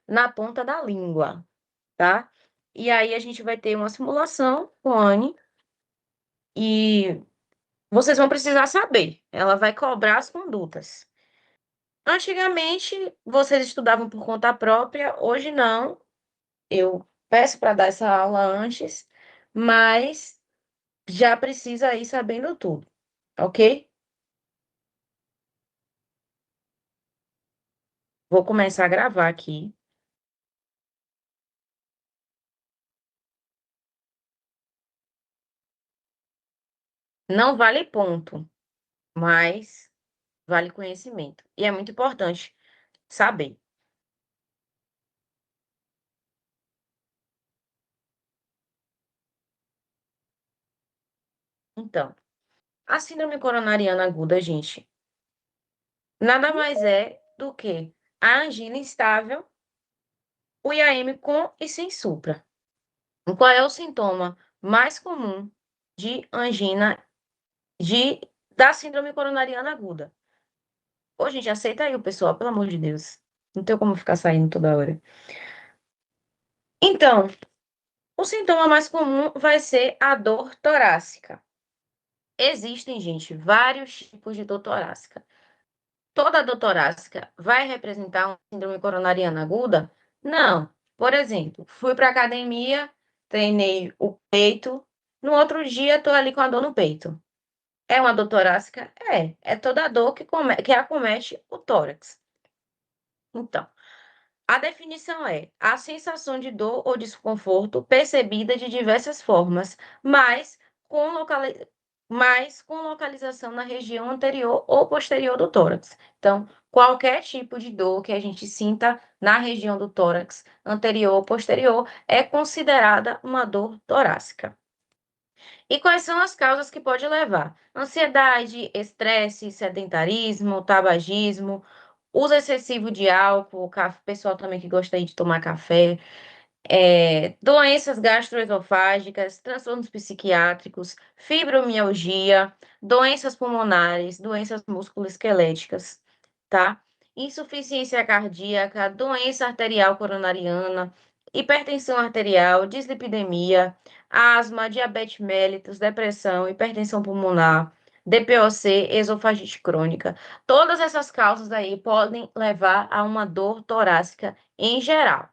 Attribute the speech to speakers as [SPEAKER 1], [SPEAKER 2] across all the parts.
[SPEAKER 1] na ponta da língua, tá? E aí a gente vai ter uma simulação com a Anne e vocês vão precisar saber. Ela vai cobrar as condutas. Antigamente, vocês estudavam por conta própria, hoje não. Eu peço para dar essa aula antes, mas já precisa ir sabendo tudo, ok? Vou começar a gravar aqui. Não vale ponto, mas vale conhecimento. E é muito importante saber. Então, a síndrome coronariana aguda, gente, nada mais é do que a angina instável, o IAM com e sem supra. Qual é o sintoma mais comum de angina da síndrome coronariana aguda? Ô, gente, aceita aí o pessoal, pelo amor de Deus. Não tem como ficar saindo toda hora. Então, o sintoma mais comum vai ser a dor torácica. Existem, gente, vários tipos de dor torácica. Toda dor torácica vai representar uma síndrome coronariana aguda? Não. Por exemplo, fui para academia, treinei o peito, no outro dia estou ali com a dor no peito. É uma dor torácica? É. É toda a dor que acomete o tórax. Então, a definição é a sensação de dor ou desconforto percebida de diversas formas, com, locali... mas com localização na região anterior ou posterior do tórax. Então, qualquer tipo de dor que a gente sinta na região do tórax, anterior ou posterior, é considerada uma dor torácica. E quais são as causas que pode levar? Ansiedade, estresse, sedentarismo, tabagismo, uso excessivo de álcool, pessoal também que gosta aí de tomar café, doenças gastroesofágicas, transtornos psiquiátricos, fibromialgia, doenças pulmonares, doenças musculoesqueléticas, tá? Insuficiência cardíaca, doença arterial coronariana, hipertensão arterial, dislipidemia, asma, diabetes mellitus, depressão, hipertensão pulmonar, DPOC, esofagite crônica. Todas essas causas aí podem levar a uma dor torácica em geral.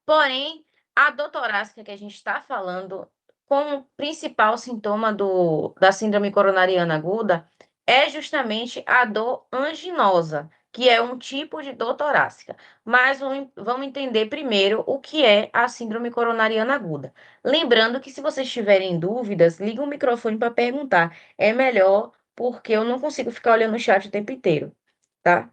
[SPEAKER 1] Porém, a dor torácica que a gente está falando, como principal sintoma da síndrome coronariana aguda, é justamente a dor anginosa, que é um tipo de dor torácica. Mas vamos entender primeiro o que é a síndrome coronariana aguda. Lembrando que se vocês tiverem dúvidas, liga o microfone para perguntar. É melhor, porque eu não consigo ficar olhando o chat o tempo inteiro, tá?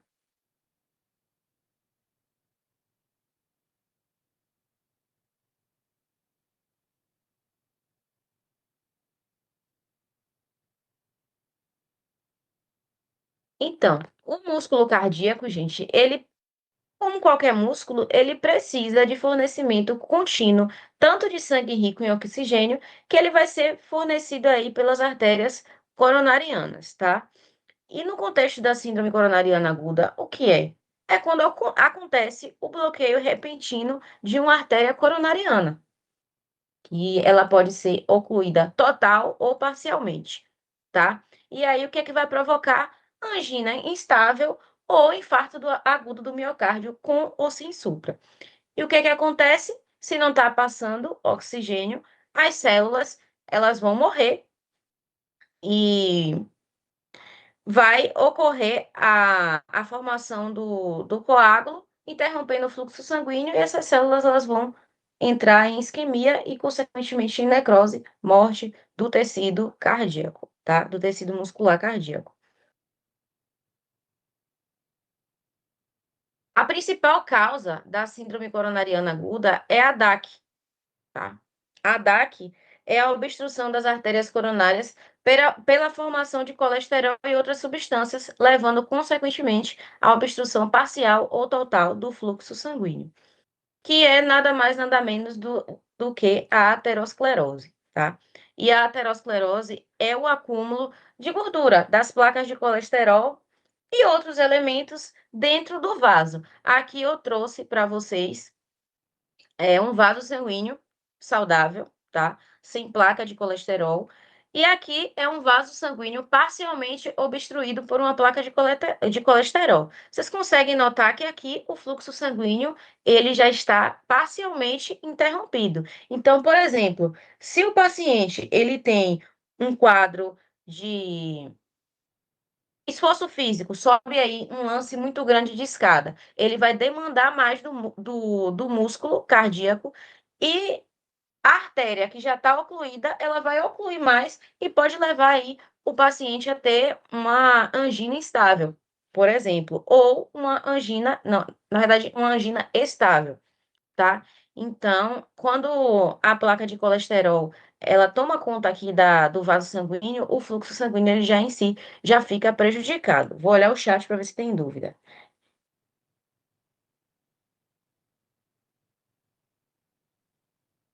[SPEAKER 1] Então, o músculo cardíaco, gente, ele, como qualquer músculo, ele precisa de fornecimento contínuo, tanto de sangue rico em oxigênio, que ele vai ser fornecido aí pelas artérias coronarianas, tá? E no contexto da síndrome coronariana aguda, o que é? É quando acontece o bloqueio repentino de uma artéria coronariana, que ela pode ser ocluída total ou parcialmente, tá? E aí o que é que vai provocar? Angina instável ou infarto agudo do miocárdio com ou sem supra. E o que é que acontece? Se não está passando oxigênio, as células elas vão morrer e vai ocorrer a formação do coágulo, interrompendo o fluxo sanguíneo, e essas células elas vão entrar em isquemia e, consequentemente, em necrose, morte do tecido cardíaco, tá? Do tecido muscular cardíaco. A principal causa da síndrome coronariana aguda é a DAC, tá? A DAC é a obstrução das artérias coronárias pela formação de colesterol e outras substâncias, levando, consequentemente, à obstrução parcial ou total do fluxo sanguíneo, que é nada mais, nada menos do que a aterosclerose, tá? E a aterosclerose é o acúmulo de gordura das placas de colesterol e outros elementos dentro do vaso. Aqui eu trouxe para vocês um vaso sanguíneo saudável, tá? Sem placa de colesterol. E aqui é um vaso sanguíneo parcialmente obstruído por uma placa de colesterol. Vocês conseguem notar que aqui o fluxo sanguíneo ele já está parcialmente interrompido. Então, por exemplo, se o paciente ele tem um quadro de esforço físico, sobe aí um lance muito grande de escada. Ele vai demandar mais do músculo cardíaco e a artéria que já está ocluída, ela vai ocluir mais e pode levar aí o paciente a ter uma angina instável, por exemplo, ou uma angina, não, na verdade, uma angina estável, tá? Então, quando a placa de colesterol ela toma conta aqui do vaso sanguíneo, o fluxo sanguíneo ele já em si já fica prejudicado. Vou olhar o chat para ver se tem dúvida.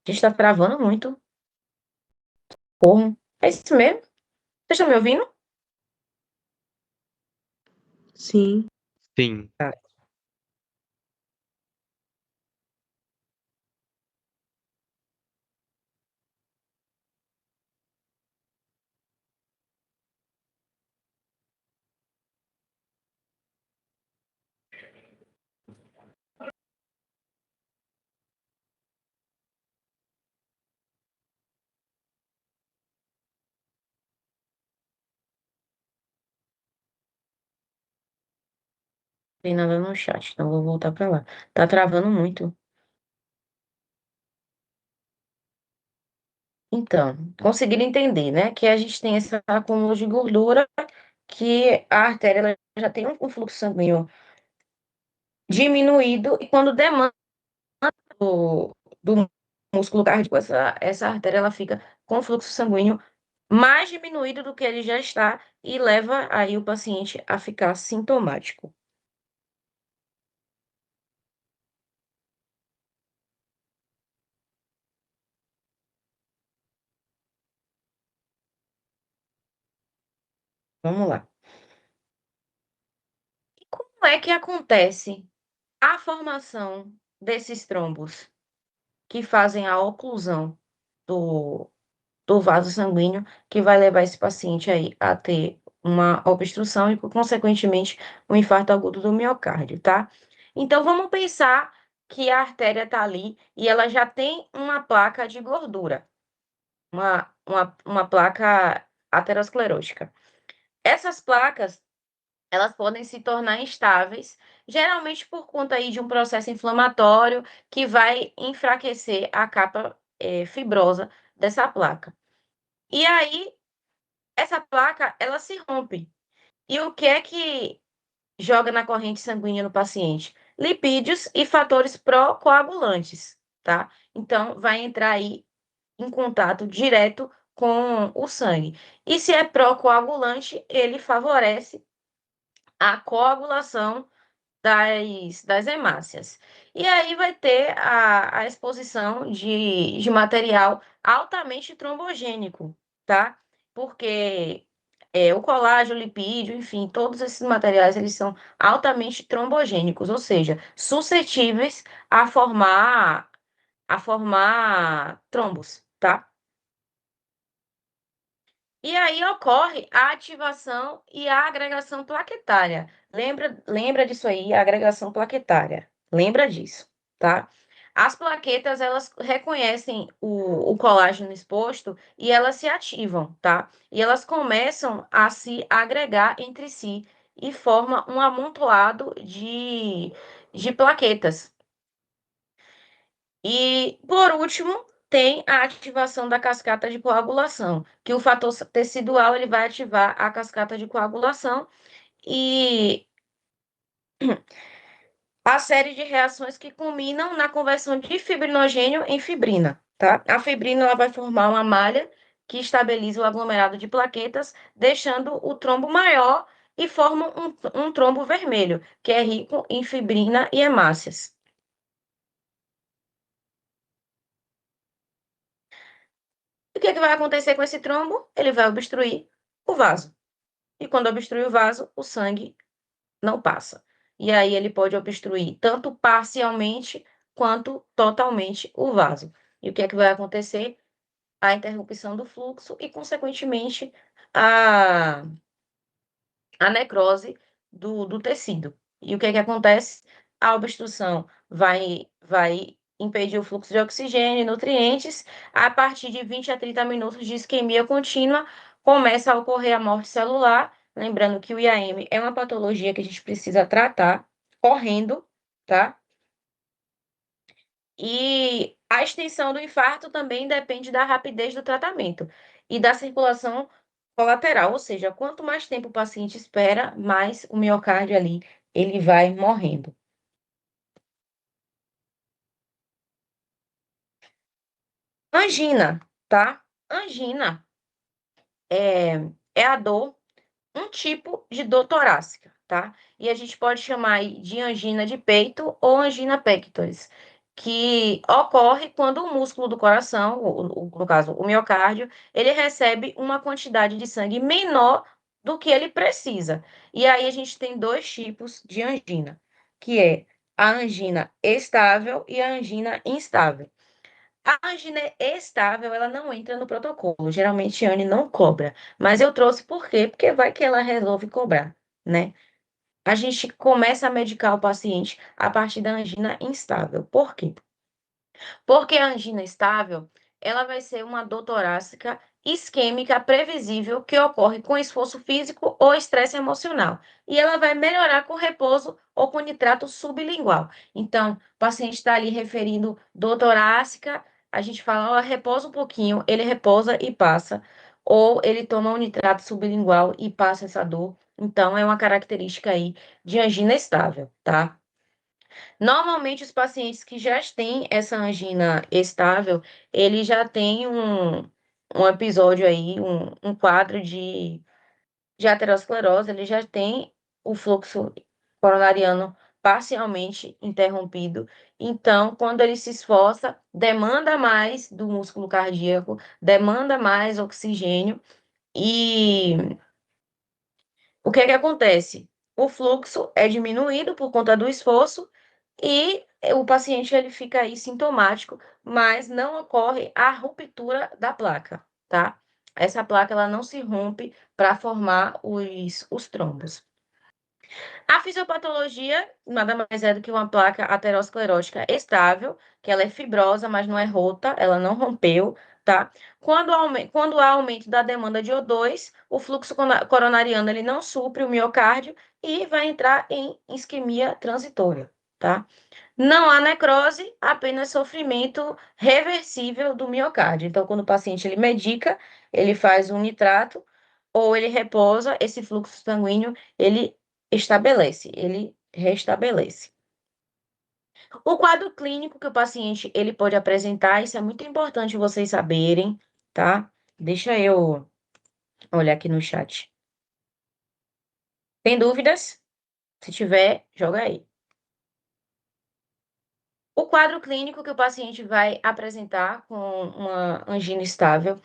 [SPEAKER 1] A gente está travando muito. Porra. É isso mesmo? Vocês estão me ouvindo?
[SPEAKER 2] Sim.
[SPEAKER 3] Sim.
[SPEAKER 1] Tá. Tem nada no chat, então vou voltar para lá. Tá travando muito. Então, conseguiram entender, né? Que a gente tem esse acúmulo de gordura, que a artéria ela já tem um fluxo sanguíneo diminuído, e quando demanda do músculo cardíaco, essa artéria ela fica com o fluxo sanguíneo mais diminuído do que ele já está, e leva aí o paciente a ficar sintomático. Vamos lá. E como é que acontece a formação desses trombos que fazem a oclusão do, do vaso sanguíneo, que vai levar esse paciente aí a ter uma obstrução e, consequentemente, um infarto agudo do miocárdio, tá? Então, vamos pensar que a artéria tá ali e ela já tem uma placa de gordura, uma placa aterosclerótica. Essas placas elas podem se tornar instáveis, geralmente por conta aí de um processo inflamatório que vai enfraquecer a capa fibrosa dessa placa. E aí, essa placa, ela se rompe. E o que é que joga na corrente sanguínea no paciente? Lipídios e fatores pró-coagulantes, tá? Então, vai entrar aí em contato direto com o sangue. E se é pró-coagulante, ele favorece a coagulação das hemácias. E aí vai ter a exposição de material altamente trombogênico, tá? Porque o colágeno, o lipídio, enfim, todos esses materiais, eles são altamente trombogênicos, ou seja, suscetíveis a formar trombos, tá? E aí ocorre a ativação e a agregação plaquetária. Lembra disso aí, a agregação plaquetária. Lembra disso, tá? As plaquetas, elas reconhecem o colágeno exposto e elas se ativam, tá? E elas começam a se agregar entre si e formam um amontoado de plaquetas. E, por último, tem a ativação da cascata de coagulação, que o fator tecidual ele vai ativar a cascata de coagulação e a série de reações que culminam na conversão de fibrinogênio em fibrina, tá? A fibrina ela vai formar uma malha que estabiliza o aglomerado de plaquetas, deixando o trombo maior e forma um trombo vermelho, que é rico em fibrina e hemácias. E o que é que vai acontecer com esse trombo? Ele vai obstruir o vaso. E quando obstrui o vaso, o sangue não passa. E aí ele pode obstruir tanto parcialmente quanto totalmente o vaso. E o que é que vai acontecer? A interrupção do fluxo e, consequentemente, a, a necrose do tecido. E o que é que acontece? A obstrução vai impedir o fluxo de oxigênio e nutrientes. A partir de 20 a 30 minutos de isquemia contínua, começa a ocorrer a morte celular. Lembrando que o IAM é uma patologia que a gente precisa tratar correndo, tá? E a extensão do infarto também depende da rapidez do tratamento e da circulação colateral, ou seja, quanto mais tempo o paciente espera, mais o miocárdio ali ele vai morrendo. Angina, tá? Angina é a dor, um tipo de dor torácica, tá? E a gente pode chamar aí de angina de peito ou angina pectoris, que ocorre quando o músculo do coração, no caso, o miocárdio, ele recebe uma quantidade de sangue menor do que ele precisa. E aí a gente tem dois tipos de angina, que é a angina estável e a angina instável. A angina estável, ela não entra no protocolo. Geralmente, a Anne não cobra. Mas eu trouxe por quê? Porque vai que ela resolve cobrar, né? A gente começa a medicar o paciente a partir da angina instável. Por quê? Porque a angina estável, ela vai ser uma dor torácica isquêmica previsível que ocorre com esforço físico ou estresse emocional. E ela vai melhorar com repouso ou com nitrato sublingual. Então, o paciente está ali referindo dor torácica, a gente fala, ó, repousa um pouquinho, ele repousa e passa. Ou ele toma um nitrato sublingual e passa essa dor. Então, é uma característica aí de angina estável, tá? Normalmente, os pacientes que já têm essa angina estável, ele já tem um episódio aí, um quadro de aterosclerose, ele já tem o fluxo coronariano parcialmente interrompido. Então, quando ele se esforça, demanda mais do músculo cardíaco, demanda mais oxigênio e o que é que acontece? O fluxo é diminuído por conta do esforço e o paciente ele fica aí sintomático, mas não ocorre a ruptura da placa, tá? Essa placa ela não se rompe para formar os trombos. A fisiopatologia nada mais é do que uma placa aterosclerótica estável, que ela é fibrosa, mas não é rota, ela não rompeu, tá? Quando há aumento da demanda de O2, o fluxo coronariano ele não supre o miocárdio e vai entrar em isquemia transitória, tá? Não há necrose, apenas sofrimento reversível do miocárdio. Então, quando o paciente ele medica, ele faz um nitrato ou ele repousa, esse fluxo sanguíneo ele estabelece, ele restabelece. O quadro clínico que o paciente ele pode apresentar, isso é muito importante vocês saberem, tá? Deixa eu olhar aqui no chat. Tem dúvidas? Se tiver, joga aí. O quadro clínico que o paciente vai apresentar com uma angina estável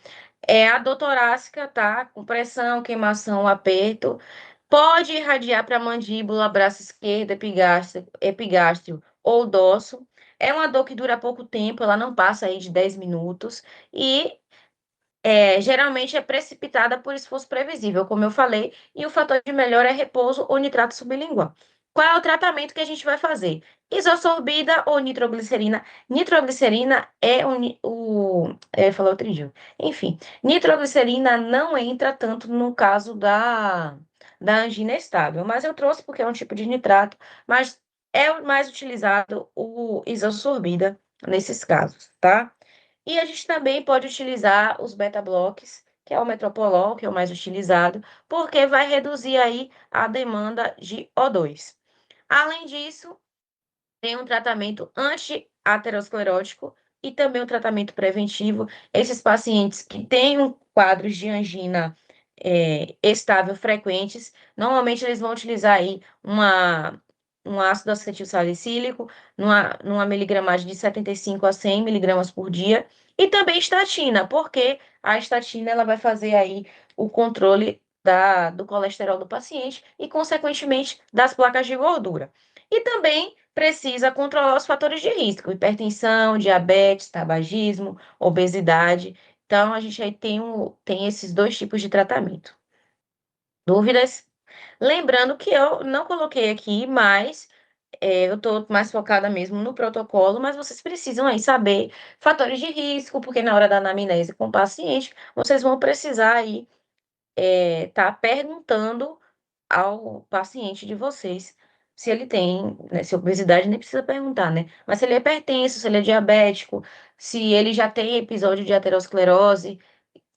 [SPEAKER 1] é a dor torácica, tá? Com pressão, queimação, aperto. Pode irradiar para a mandíbula, braço esquerdo, epigastrio ou dorso. É uma dor que dura pouco tempo, ela não passa aí de 10 minutos. E geralmente é precipitada por esforço previsível, como eu falei, e o fator de melhora é repouso ou nitrato sublingual. Qual é o tratamento que a gente vai fazer? Isosorbida ou nitroglicerina? Nitroglicerina é falou outro dia. Enfim, nitroglicerina não entra tanto no caso da angina estável, mas eu trouxe porque é um tipo de nitrato, mas é o mais utilizado o isosorbida nesses casos, tá? E a gente também pode utilizar os beta-bloques, que é o metoprolol, que é o mais utilizado, porque vai reduzir aí a demanda de O2. Além disso, tem um tratamento anti-aterosclerótico e também um tratamento preventivo. Esses pacientes que têm quadros de angina estável frequentes, normalmente eles vão utilizar aí um ácido acetil salicílico, numa miligramagem de 75 a 100 miligramas por dia, e também estatina, porque a estatina ela vai fazer aí o controle do colesterol do paciente e, consequentemente, das placas de gordura. E também precisa controlar os fatores de risco, hipertensão, diabetes, tabagismo, obesidade. Então, a gente aí tem esses dois tipos de tratamento. Dúvidas? Lembrando que eu não coloquei aqui, mas eu estou mais focada mesmo no protocolo, mas vocês precisam aí saber fatores de risco, porque na hora da anamnese com o paciente, vocês vão precisar aí tá perguntando ao paciente de vocês se ele tem, né, se obesidade nem precisa perguntar, né? Mas se ele é hipertenso, se ele é diabético, se ele já tem episódio de aterosclerose,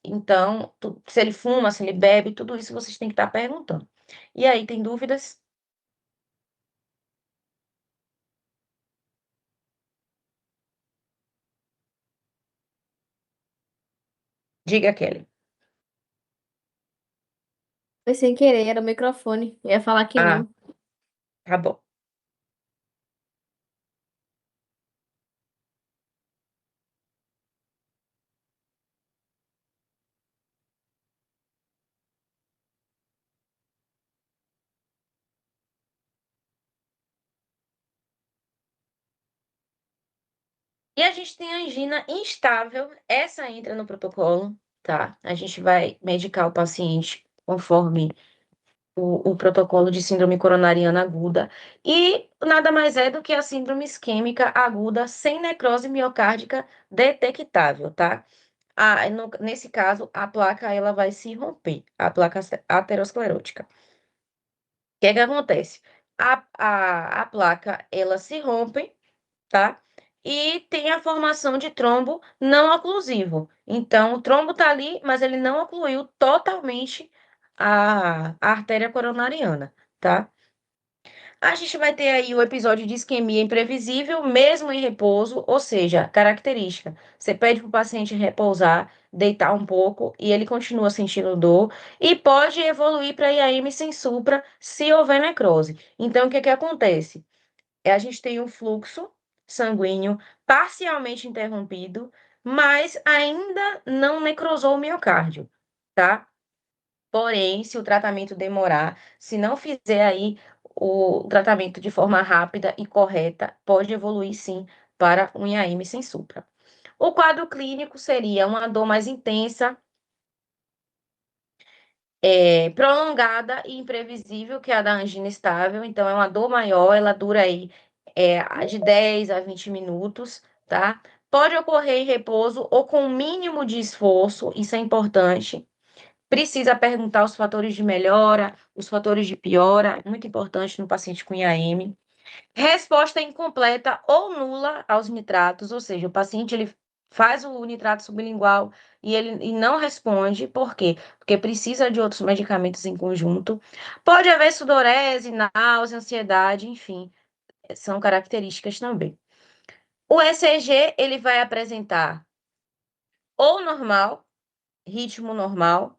[SPEAKER 1] então, se ele fuma, se ele bebe, tudo isso vocês têm que estar perguntando. E aí, tem dúvidas? Diga, Kelly.
[SPEAKER 2] Foi sem querer, era o microfone. Eu ia falar que
[SPEAKER 1] Ah,
[SPEAKER 2] não.
[SPEAKER 1] tá bom. E a gente tem a angina instável, essa entra no protocolo, tá? A gente vai medicar o paciente conforme o protocolo de síndrome coronariana aguda, e nada mais é do que a síndrome isquêmica aguda sem necrose miocárdica detectável, tá? Nesse caso, a placa ela vai se romper, a placa aterosclerótica. O que é que acontece? A placa ela se rompe, tá? E tem a formação de trombo não oclusivo. Então, o trombo tá ali, mas ele não ocluiu totalmente a artéria coronariana, tá? A gente vai ter aí o episódio de isquemia imprevisível, mesmo em repouso, ou seja, característica. Você pede para o paciente repousar, deitar um pouco e ele continua sentindo dor e pode evoluir para IAM sem supra se houver necrose. Então, o que que acontece? A gente tem um fluxo sanguíneo parcialmente interrompido, mas ainda não necrosou o miocárdio, tá? Porém, se o tratamento demorar, se não fizer aí o tratamento de forma rápida e correta, pode evoluir sim para um IAM sem supra. O quadro clínico seria uma dor mais intensa, prolongada e imprevisível, que é a da angina estável. Então, é uma dor maior, ela dura aí de 10 a 20 minutos, tá? Pode ocorrer em repouso ou com o mínimo de esforço, isso é importante. Precisa perguntar os fatores de melhora, os fatores de piora, muito importante no paciente com IAM. Resposta incompleta ou nula aos nitratos, ou seja, o paciente ele faz o nitrato sublingual e ele não responde, por quê? Porque precisa de outros medicamentos em conjunto. Pode haver sudorese, náusea, ansiedade, enfim, são características também. O ECG, ele vai apresentar ou normal, ritmo normal,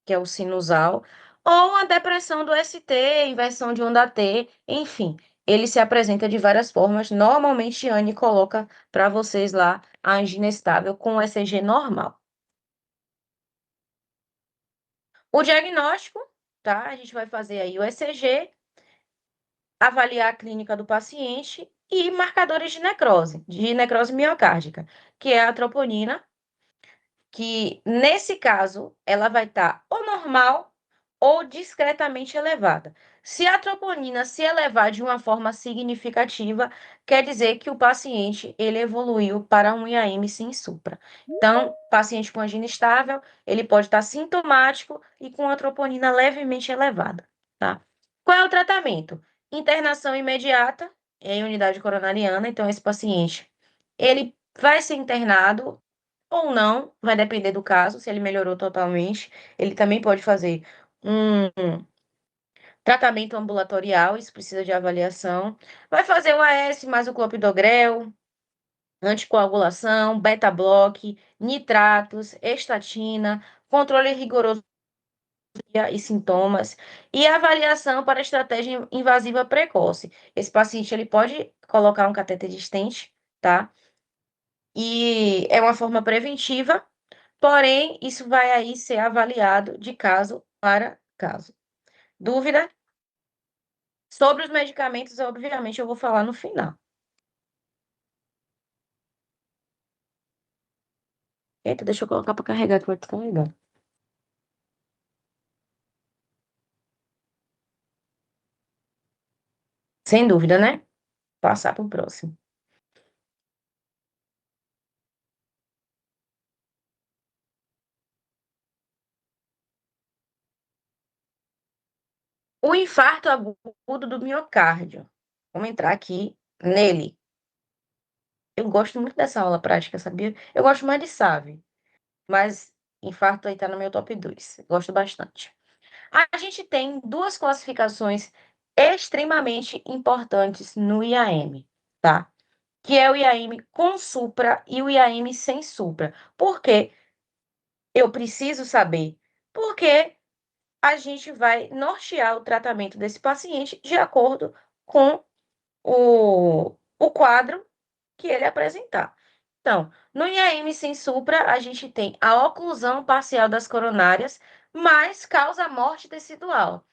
[SPEAKER 1] que é o sinusal, ou a depressão do ST, inversão de onda T, enfim, ele se apresenta de várias formas. Normalmente, Anne coloca para vocês lá a angina estável com o ECG normal. O diagnóstico, tá? A gente vai fazer aí o ECG, avaliar a clínica do paciente e marcadores de necrose miocárdica, que é a troponina, que nesse caso ela vai estar ou normal ou discretamente elevada. Se a troponina se elevar de uma forma significativa, quer dizer que o paciente ele evoluiu para um IAM sem supra. Então, paciente com angina estável, ele pode estar sintomático e com a troponina levemente elevada, tá? Qual é o tratamento? Internação imediata em unidade coronariana. Então, esse paciente, ele vai ser internado ou não, vai depender do caso, se ele melhorou totalmente. Ele também pode fazer um tratamento ambulatorial, isso precisa de avaliação. Vai fazer o AS mais o clopidogrel, anticoagulação, beta-bloque, nitratos, estatina, controle rigoroso e sintomas e avaliação para estratégia invasiva precoce. Esse paciente ele pode colocar um cateter de stent, tá? E é uma forma preventiva. Porém, isso vai aí ser avaliado de caso para caso. Dúvida? Sobre os medicamentos, obviamente, eu vou falar no final. Eita, deixa eu colocar para carregar, que vai descarregar. Sem dúvida, né? Passar para o próximo. O infarto agudo do miocárdio. Vamos entrar aqui nele. Eu gosto muito dessa aula prática, sabia? Eu gosto mais de SAVE, mas infarto aí tá no meu top 2. Gosto bastante. A gente tem duas classificações extremamente importantes no IAM, tá? Que é o IAM com supra e o IAM sem supra. Por quê? Eu preciso saber. Porque a gente vai nortear o tratamento desse paciente de acordo com o quadro que ele apresentar. Então, no IAM sem supra, a gente tem a oclusão parcial das coronárias, mas causa morte tecidual.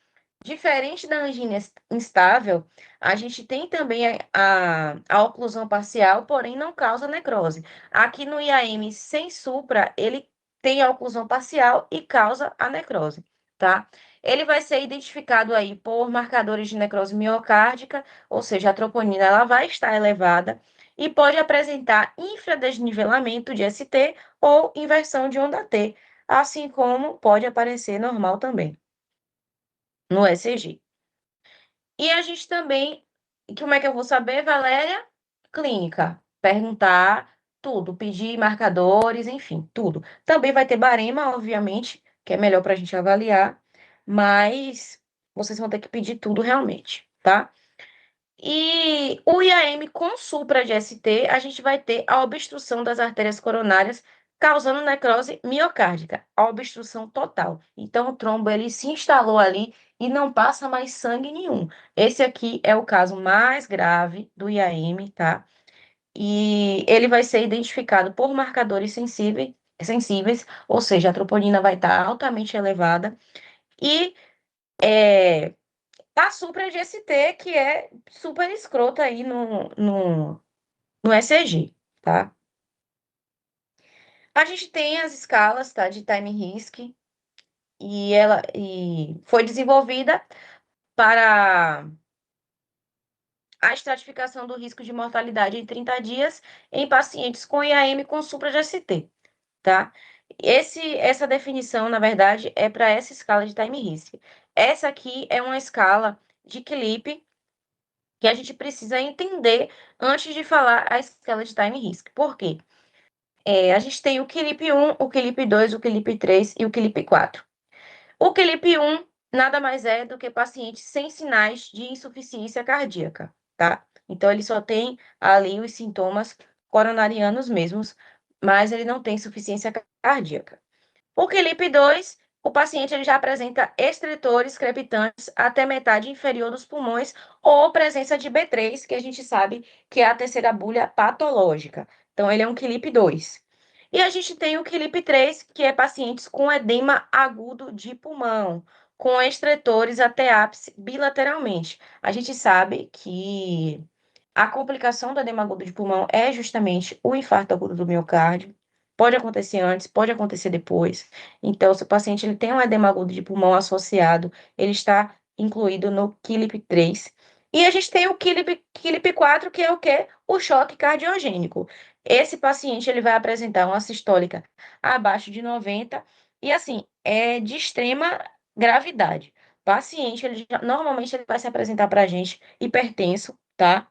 [SPEAKER 1] Diferente da angina instável, a gente tem também a oclusão parcial, porém não causa necrose. Aqui no IAM sem supra, ele tem a oclusão parcial e causa a necrose, tá? Ele vai ser identificado aí por marcadores de necrose miocárdica, ou seja, a troponina ela vai estar elevada e pode apresentar infradesnivelamento de ST ou inversão de onda T, assim como pode aparecer normal também no ECG. E a gente também, como é que eu vou saber, Valéria? Clínica. Perguntar tudo, pedir marcadores, enfim, tudo. Também vai ter barema, obviamente, que é melhor para a gente avaliar, mas vocês vão ter que pedir tudo realmente, tá? E o IAM com supra de ST, a gente vai ter a obstrução das artérias coronárias, causando necrose miocárdica, a obstrução total. Então, o trombo ele se instalou ali e não passa mais sangue nenhum. Esse aqui é o caso mais grave do IAM, tá? E ele vai ser identificado por marcadores sensíveis, ou seja, a troponina vai estar altamente elevada. E a supra de ST, que é super escrota aí no ECG, tá? A gente tem as escalas, tá, de time risk, e foi desenvolvida para a estratificação do risco de mortalidade em 30 dias em pacientes com IAM com supra de ST, tá? Essa definição, na verdade, é para essa escala de time risk. Essa aqui é uma escala de CLIP que a gente precisa entender antes de falar a escala de time risk. Por quê? A gente tem o QLIP 1, o QLIP 2, o QLIP 3 e o QLIP 4. O QLIP 1 nada mais é do que paciente sem sinais de insuficiência cardíaca, tá? Então, ele só tem ali os sintomas coronarianos mesmos, mas ele não tem insuficiência cardíaca. O QLIP 2, o paciente ele já apresenta estritores crepitantes até metade inferior dos pulmões ou presença de B3, que a gente sabe que é a terceira bulha patológica. Então, ele é um QLIP 2. E a gente tem o QLIP 3, que é pacientes com edema agudo de pulmão, com estretores até ápice bilateralmente. A gente sabe que a complicação do edema agudo de pulmão é justamente o infarto agudo do miocárdio. Pode acontecer antes, pode acontecer depois. Então, se o paciente ele tem um edema agudo de pulmão associado, ele está incluído no QLIP 3. E a gente tem o QLIP 4, que é o quê? O choque cardiogênico. Esse paciente ele vai apresentar uma sistólica abaixo de 90 e, assim, é de extrema gravidade. Paciente, normalmente ele vai se apresentar para a gente hipertenso, tá?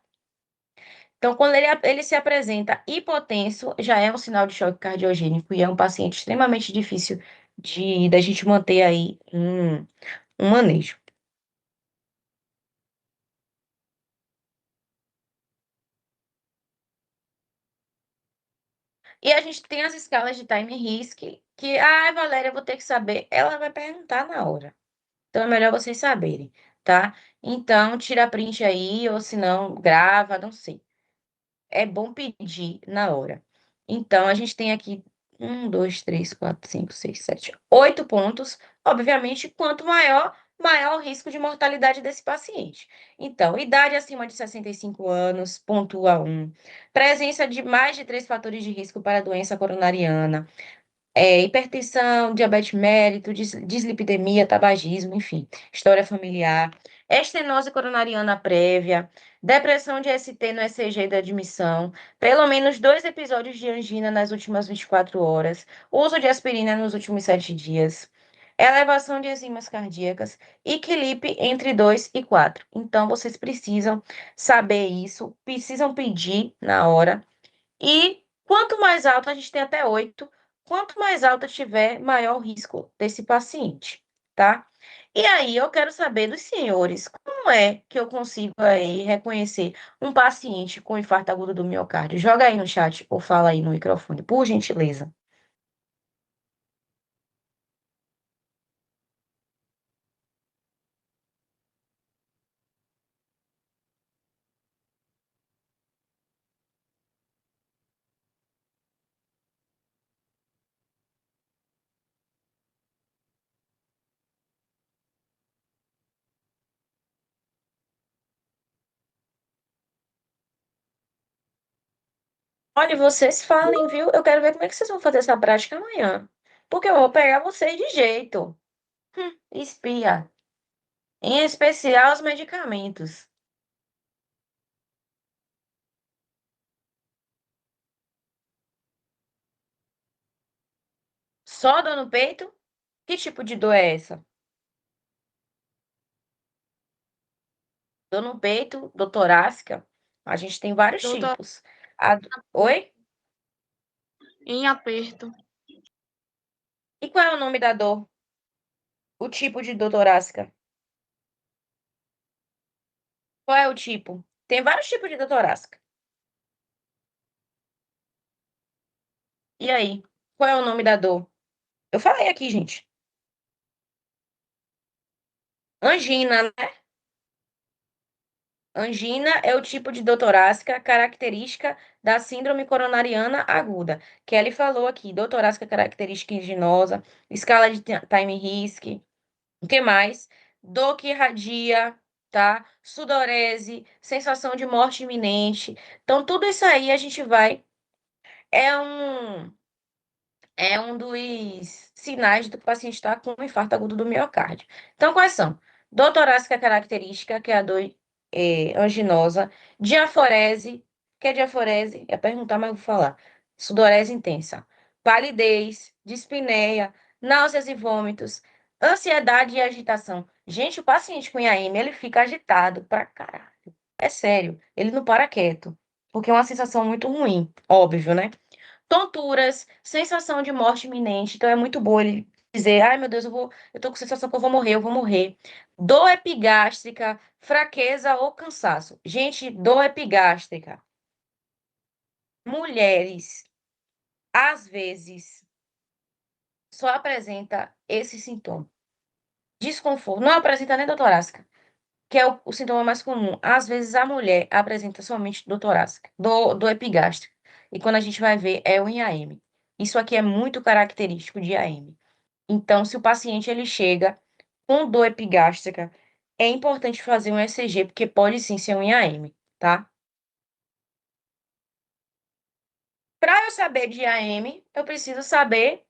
[SPEAKER 1] Então, quando ele se apresenta hipotenso, já é um sinal de choque cardiogênico e é um paciente extremamente difícil da gente manter aí um manejo. E a gente tem as escalas de time risk, que, Valéria, eu vou ter que saber. Ela vai perguntar na hora. Então, é melhor vocês saberem, tá? Então, tira print aí, ou se não, grava, não sei. É bom pedir na hora. Então, a gente tem aqui Um, dois, três, quatro, cinco, seis, sete, 8 pontos. Obviamente, quanto maior, maior o risco de mortalidade desse paciente. Então, idade acima de 65 anos, pontua 1. Presença de mais de 3 fatores de risco para a doença coronariana. Hipertensão, diabetes mellitus, dislipidemia, tabagismo, enfim, história familiar, estenose coronariana prévia, depressão de ST no ECG da admissão, pelo menos 2 episódios de angina nas últimas 24 horas, uso de aspirina nos últimos 7 dias, elevação de enzimas cardíacas e QLIP entre 2 e 4. Então, vocês precisam saber isso, precisam pedir na hora. E quanto mais alto, a gente tem até 8, quanto mais alta tiver, maior o risco desse paciente, tá? E aí, eu quero saber dos senhores, como é que eu consigo aí reconhecer um paciente com infarto agudo do miocárdio? Joga aí no chat ou fala aí no microfone, por gentileza. Olha, vocês falem, viu? Eu quero ver como é que vocês vão fazer essa prática amanhã. Porque eu vou pegar vocês de jeito. Espia. Em especial os medicamentos. Só dor no peito? Que tipo de dor é essa? Dor no peito, dor torácica, a gente tem vários
[SPEAKER 3] Doutor,
[SPEAKER 1] tipos. Oi?
[SPEAKER 3] em aperto.
[SPEAKER 1] E qual é o nome da dor? O tipo de dor torácica? Qual é o tipo? Tem vários tipos de dor torácica. E aí? Qual é o nome da dor? Eu falei aqui, gente. Angina, né? Angina é o tipo de dor torácica característica da síndrome coronariana aguda. Kelly falou aqui, dor torácica característica anginosa, escala de time risk. O que mais? Dor que irradia, tá? Sudorese, sensação de morte iminente. Então, tudo isso aí a gente vai. É um, é um dos sinais do que o paciente está com um infarto agudo do miocárdio. Então, quais são? Dor torácica característica, que é a dor anginosa. Diaforese, que é diaforese? Ia perguntar, mas eu vou falar. Sudorese intensa. Palidez, dispneia, náuseas e vômitos, ansiedade e agitação. Gente, o paciente com IAM, ele fica agitado pra caralho. É sério, ele não para quieto, porque é uma sensação muito ruim, óbvio, né? Tonturas, sensação de morte iminente. Então é muito bom ele dizer, ai meu Deus, eu tô com sensação que eu vou morrer, eu vou morrer. Dor epigástrica, fraqueza ou cansaço. Gente, dor epigástrica. Mulheres, às vezes, só apresenta esse sintoma. Desconforto. Não apresenta nem dor torácica, que é o sintoma mais comum. Às vezes a mulher apresenta somente dor torácica, dor epigástrica. E quando a gente vai ver, é o IAM. Isso aqui é muito característico de IAM. Então, se o paciente ele chega com dor epigástrica, é importante fazer um ECG, porque pode sim ser um IAM, tá? Para eu saber de IAM, eu preciso saber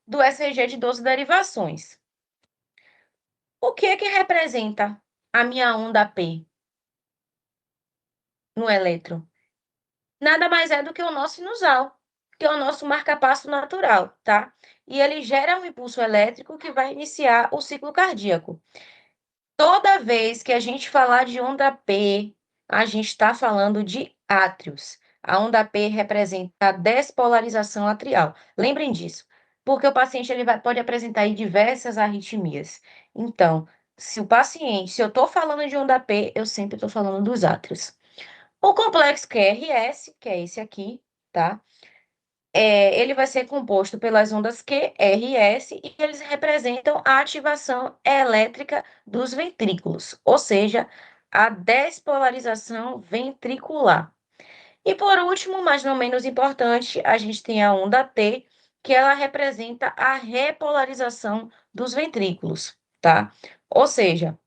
[SPEAKER 1] do ECG de 12 derivações. O que é que representa a minha onda P no eletro? Nada mais é do que o nosso sinusal, que é o nosso marca-passo natural, tá? E ele gera um impulso elétrico que vai iniciar o ciclo cardíaco. Toda vez que a gente falar de onda P, a gente está falando de átrios. A onda P representa a despolarização atrial. Lembrem disso, porque o paciente pode apresentar aí diversas arritmias. Então, se eu estou falando de onda P, eu sempre estou falando dos átrios. O complexo QRS, que é esse aqui, tá? Ele vai ser composto pelas ondas QRS e eles representam a ativação elétrica dos ventrículos, ou seja, a despolarização ventricular. E por último, mas não menos importante, a gente tem a onda T, que ela representa a repolarização dos ventrículos, tá? Ou seja,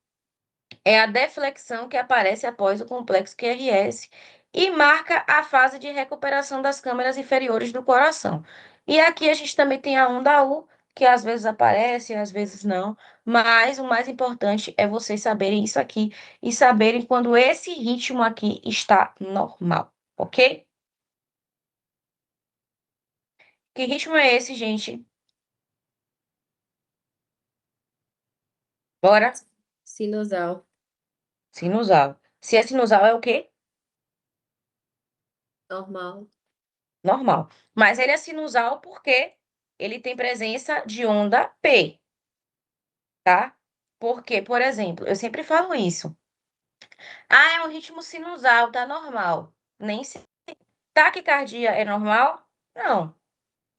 [SPEAKER 1] é a deflexão que aparece após o complexo QRS e marca a fase de recuperação das câmaras inferiores do coração. E aqui a gente também tem a onda U, que às vezes aparece, às vezes não, mas o mais importante é vocês saberem isso aqui e saberem quando esse ritmo aqui está normal, ok? Que ritmo é esse, gente? Bora?
[SPEAKER 2] Sinusal.
[SPEAKER 1] Sinusal. Se é sinusal, é o quê?
[SPEAKER 2] Normal.
[SPEAKER 1] Normal. Mas ele é sinusal porque ele tem presença de onda P, tá? Porque, por exemplo, eu sempre falo isso. Ah, é um ritmo sinusal, tá normal. Nem se taquicardia é normal? Não.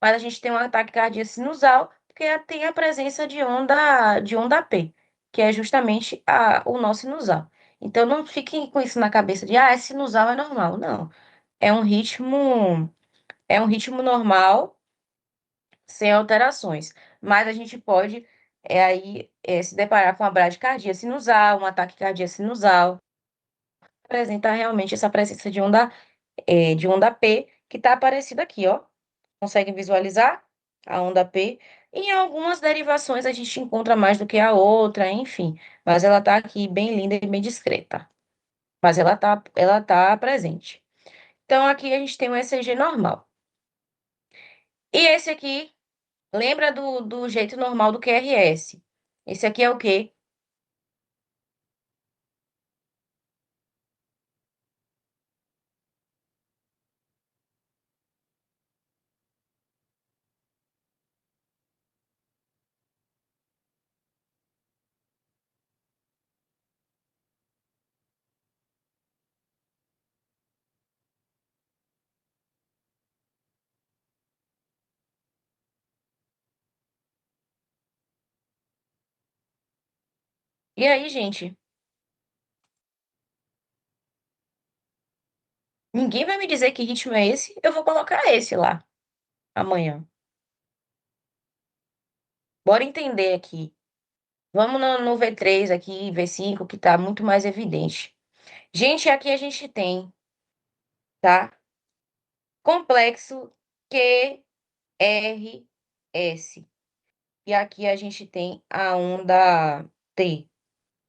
[SPEAKER 1] Mas a gente tem uma taquicardia sinusal porque tem a presença de onda P, que é justamente o nó sinusal. Então, não fiquem com isso na cabeça de, é sinusal, é normal. Não. É um ritmo, é um ritmo normal, sem alterações. Mas a gente pode se deparar com a bradicardia sinusal, um ataque cardíaco sinusal, apresenta realmente essa presença de onda P, que está aparecida aqui, ó. Consegue visualizar a onda P? Em algumas derivações a gente encontra mais do que a outra, enfim. Mas ela está aqui bem linda e bem discreta. Mas ela tá presente. Então, aqui a gente tem um ECG normal. E esse aqui, lembra do jeito normal do QRS. Esse aqui é o quê? E aí, gente? Ninguém vai me dizer que ritmo é esse? Eu vou colocar esse lá amanhã. Bora entender aqui. Vamos no V3 aqui, V5, que tá muito mais evidente. Gente, aqui a gente tem, tá? Complexo QRS. E aqui a gente tem a onda T.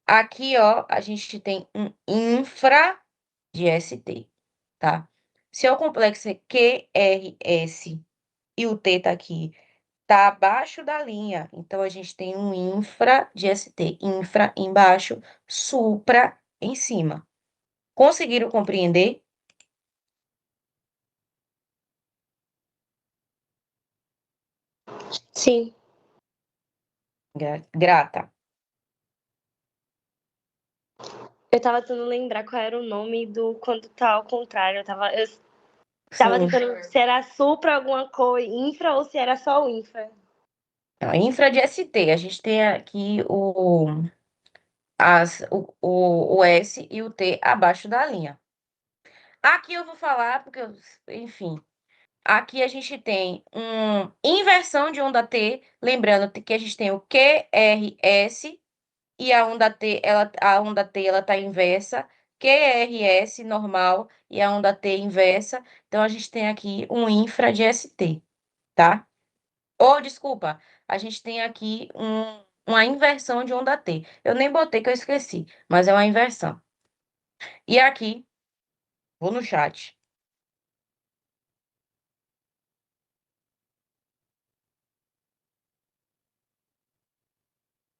[SPEAKER 1] Aqui, ó, a gente tem um infra de ST, tá? Se é o complexo é QRS e o T tá aqui, tá abaixo da linha. Então, a gente tem um infra de ST, infra embaixo, supra em cima. Conseguiram compreender?
[SPEAKER 3] Sim.
[SPEAKER 1] Grata.
[SPEAKER 3] Eu tava tentando lembrar qual era o nome do quando tá ao contrário. Eu tava
[SPEAKER 1] Sim.
[SPEAKER 3] tentando se era supra alguma coisa, infra ou se era só o infra.
[SPEAKER 1] Não, infra de ST. A gente tem aqui o S e o T abaixo da linha. Aqui eu vou falar, porque, enfim, aqui a gente tem inversão de onda T, lembrando que a gente tem o QRS e a onda T ela tá inversa, QRS normal e a onda T inversa. Então a gente tem aqui um infra de ST, tá? Ou desculpa, a gente tem aqui uma inversão de onda T. Eu nem botei que eu esqueci, mas é uma inversão. E aqui, vou no chat.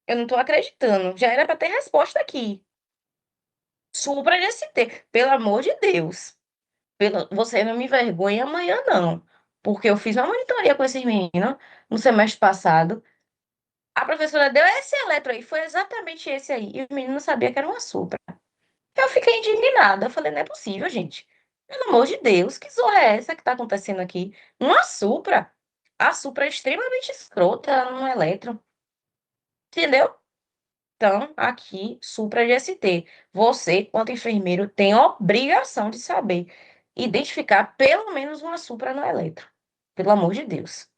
[SPEAKER 1] Eu não tô acreditando. Já era para ter resposta aqui. Supra de ST. Pelo amor de Deus. Você não me envergonha amanhã, não. Porque eu fiz uma monitoria com esses meninos no semestre passado. A professora deu esse eletro aí. Foi exatamente esse aí. E o menino não sabia que era uma Supra. Eu fiquei indignada. Eu falei, não é possível, gente. Pelo amor de Deus, que zorra é essa que tá acontecendo aqui? Uma Supra. A Supra é extremamente escrota, ela não é eletro. Entendeu? Então, aqui, supra de ST. Você, quanto enfermeiro, tem a obrigação de saber identificar pelo menos uma supra no eletro. Pelo amor de Deus.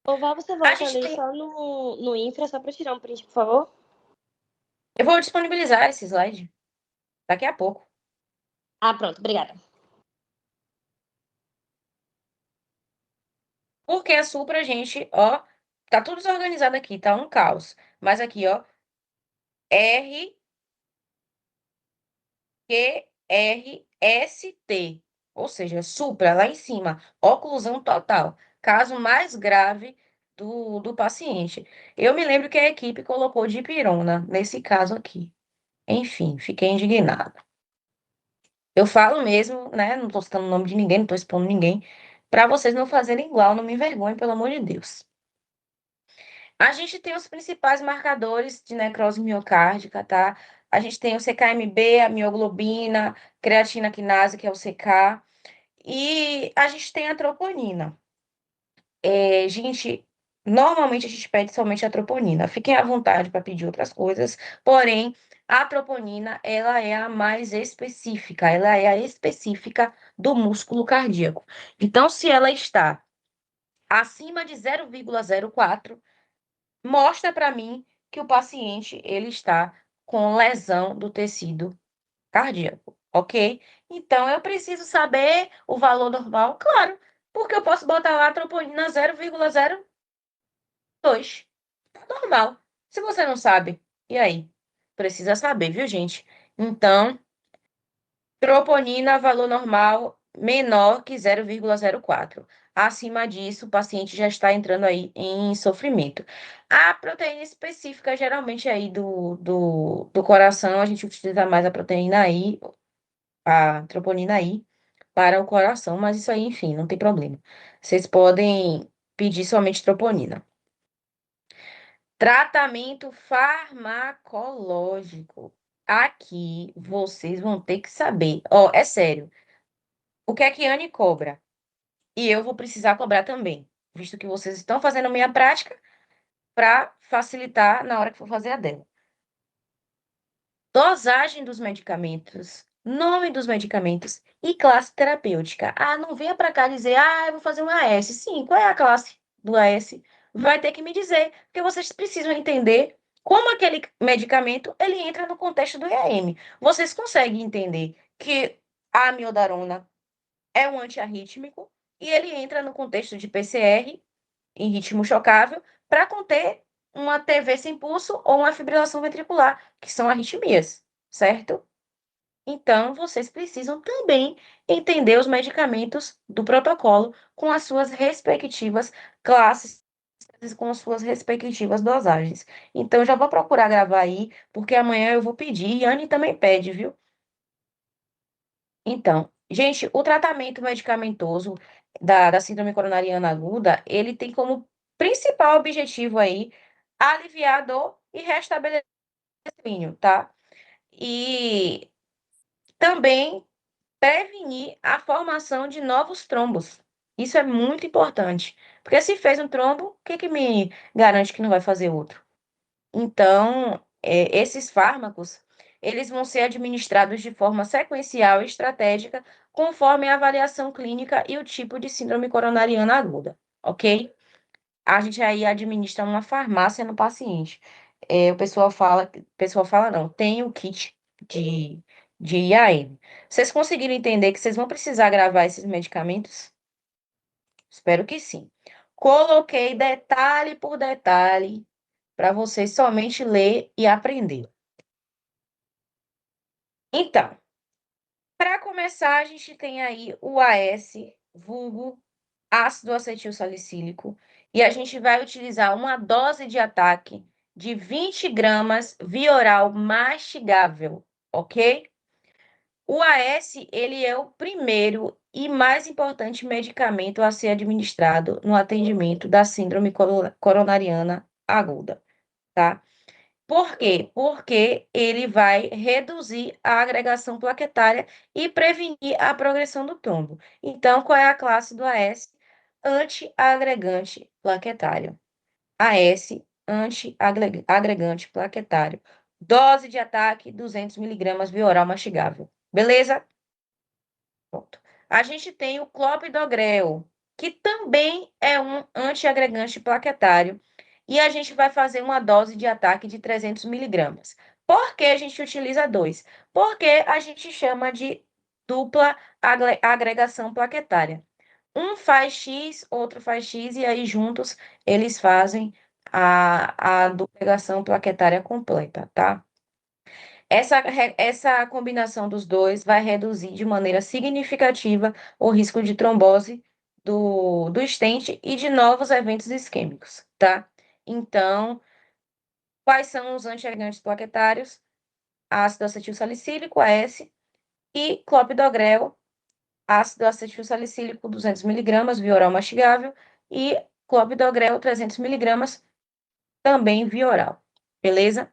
[SPEAKER 3] Ô, Val, você
[SPEAKER 1] A
[SPEAKER 3] volta
[SPEAKER 1] gente
[SPEAKER 3] ali
[SPEAKER 1] tem...
[SPEAKER 3] só no infra, só pra tirar um print, por favor?
[SPEAKER 1] Eu vou disponibilizar esse slide daqui a pouco.
[SPEAKER 3] Ah, pronto, obrigada.
[SPEAKER 1] Porque a Supra, gente, ó, tá tudo desorganizado aqui, tá um caos. Mas aqui, ó, R, Q, R, S, T. Ou seja, Supra lá em cima, oclusão total. Caso mais grave do paciente. Eu me lembro que a equipe colocou dipirona nesse caso aqui. Enfim, fiquei indignada. Eu falo mesmo, né? Não tô citando o nome de ninguém, não tô expondo ninguém, para vocês não fazerem igual, não me envergonhem, pelo amor de Deus. A gente tem os principais marcadores de necrose miocárdica, tá? A gente tem o CKMB, a mioglobina, creatina quinase, que é o CK, e a gente tem a troponina. Gente, normalmente a gente pede somente a troponina. Fiquem à vontade para pedir outras coisas, porém, a troponina, ela é a mais específica, ela é a específica do músculo cardíaco. Então, se ela está acima de 0,04, mostra para mim que o paciente ele está com lesão do tecido cardíaco, ok? Então, eu preciso saber o valor normal, claro, porque eu posso botar lá a troponina 0,02, normal. Se você não sabe, e aí? Precisa saber, viu, gente? Então, troponina, valor normal menor que 0,04. Acima disso, o paciente já está entrando aí em sofrimento. A proteína específica, geralmente aí do coração, a gente utiliza mais a proteína I, a troponina I, para o coração, mas isso aí, enfim, não tem problema. Vocês podem pedir somente troponina. Tratamento farmacológico. Aqui vocês vão ter que saber. Ó, é sério. O que é que Anne cobra? E eu vou precisar cobrar também, visto que vocês estão fazendo a minha prática para facilitar na hora que for fazer a dela. Dosagem dos medicamentos, nome dos medicamentos e classe terapêutica. Ah, não venha para cá dizer, ah, eu vou fazer um AS. Sim, qual é a classe do AS? Vai ter que me dizer, porque vocês precisam entender como aquele medicamento ele entra no contexto do EAM. Vocês conseguem entender que a amiodarona é um antiarrítmico e ele entra no contexto de PCR em ritmo chocável para conter uma TV sem pulso ou uma fibrilação ventricular, que são arritmias, certo? Então, vocês precisam também entender os medicamentos do protocolo com as suas respectivas classes, com as suas respectivas dosagens. Então, já vou procurar gravar aí, porque amanhã eu vou pedir, e a Anne também pede, viu? Então, gente, o tratamento medicamentoso da síndrome coronariana aguda, ele tem como principal objetivo aí aliviar a dor e restabelecer o clínico, tá? E também prevenir a formação de novos trombos. Isso é muito importante, porque se fez um trombo, o que que me garante que não vai fazer outro? Então, esses fármacos, eles vão ser administrados de forma sequencial e estratégica, conforme a avaliação clínica e o tipo de síndrome coronariana aguda, ok? A gente aí administra uma farmácia no paciente. O pessoal fala não, tem o kit de IAM. Vocês conseguiram entender que vocês vão precisar gravar esses medicamentos? Espero que sim. Coloquei detalhe por detalhe para vocês somente ler e aprender. Então, para começar, a gente tem aí o AS, vulgo ácido acetil salicílico, e a gente vai utilizar uma dose de ataque de 20 gramas via oral mastigável, ok? O AS, ele é o primeiro e mais importante medicamento a ser administrado no atendimento da síndrome coronariana aguda, tá? Por quê? Porque ele vai reduzir a agregação plaquetária e prevenir a progressão do trombo. Então, qual é a classe do AS? Antiagregante plaquetário. AS, antiagregante plaquetário. Dose de ataque, 200 miligramas via oral mastigável. Beleza? Pronto. A gente tem o clopidogrel, que também é um antiagregante plaquetário, e a gente vai fazer uma dose de ataque de 300 miligramas. Por que a gente utiliza 2? Porque a gente chama de dupla agregação plaquetária. Um faz X, outro faz X, e aí juntos eles fazem a duplicação plaquetária completa, tá? Essa combinação dos dois vai reduzir de maneira significativa o risco de trombose do estente e de novos eventos isquêmicos, tá? Então, quais são os antiagregantes plaquetários? Ácido acetil salicílico, AS, e clopidogrel, ácido acetil salicílico, 200 miligramas, via oral mastigável, e clopidogrel, 300 miligramas, também via oral, beleza?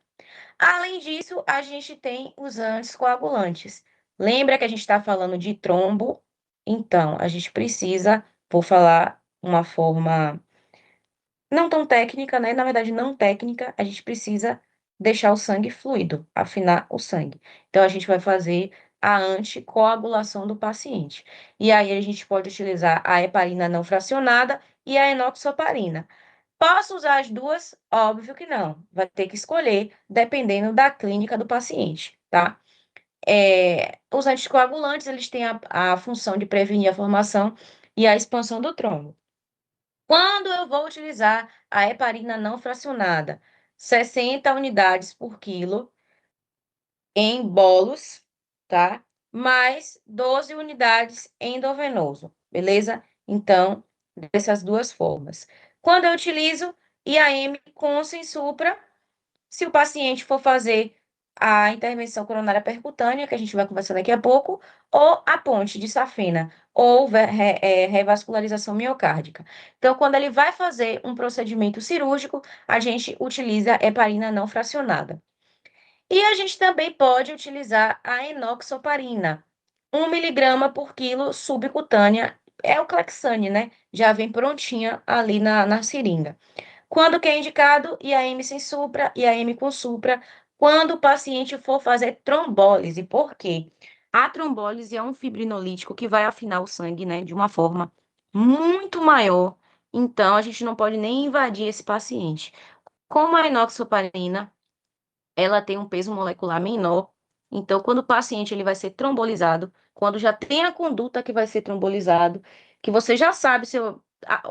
[SPEAKER 1] Além disso, a gente tem os anticoagulantes. Lembra que a gente está falando de trombo? Então, a gente precisa, vou falar uma forma não tão técnica, né? Na verdade, não técnica, a gente precisa deixar o sangue fluido, afinar o sangue. Então, a gente vai fazer a anticoagulação do paciente. E aí, a gente pode utilizar a heparina não fracionada e a enoxaparina. Posso usar as duas? Óbvio que não. Vai ter que escolher, dependendo da clínica do paciente, tá? Os anticoagulantes, eles têm a função de prevenir a formação e a expansão do trombo. Quando eu vou utilizar a heparina não fracionada, 60 unidades por quilo em bolos, tá? Mais 12 unidades endovenoso, beleza? Então, dessas duas formas. Quando eu utilizo IAM com Sensupra, se o paciente for fazer a intervenção coronária percutânea, que a gente vai conversar daqui a pouco, ou a ponte de safena, ou revascularização miocárdica. Então, quando ele vai fazer um procedimento cirúrgico, a gente utiliza heparina não fracionada. E a gente também pode utilizar a enoxaparina, 1 miligrama por quilo subcutânea, é o Clexane, né? Já vem prontinha ali na seringa. Quando que é indicado, IAM sem supra, IAM com supra, quando o paciente for fazer trombólise. Por quê? A trombólise é um fibrinolítico que vai afinar o sangue, né, de uma forma muito maior. Então, a gente não pode nem invadir esse paciente. Como a enoxaparina, ela tem um peso molecular menor. Então, quando o paciente ele vai ser trombolizado, quando já tem a conduta que vai ser trombolizado, que você já sabe se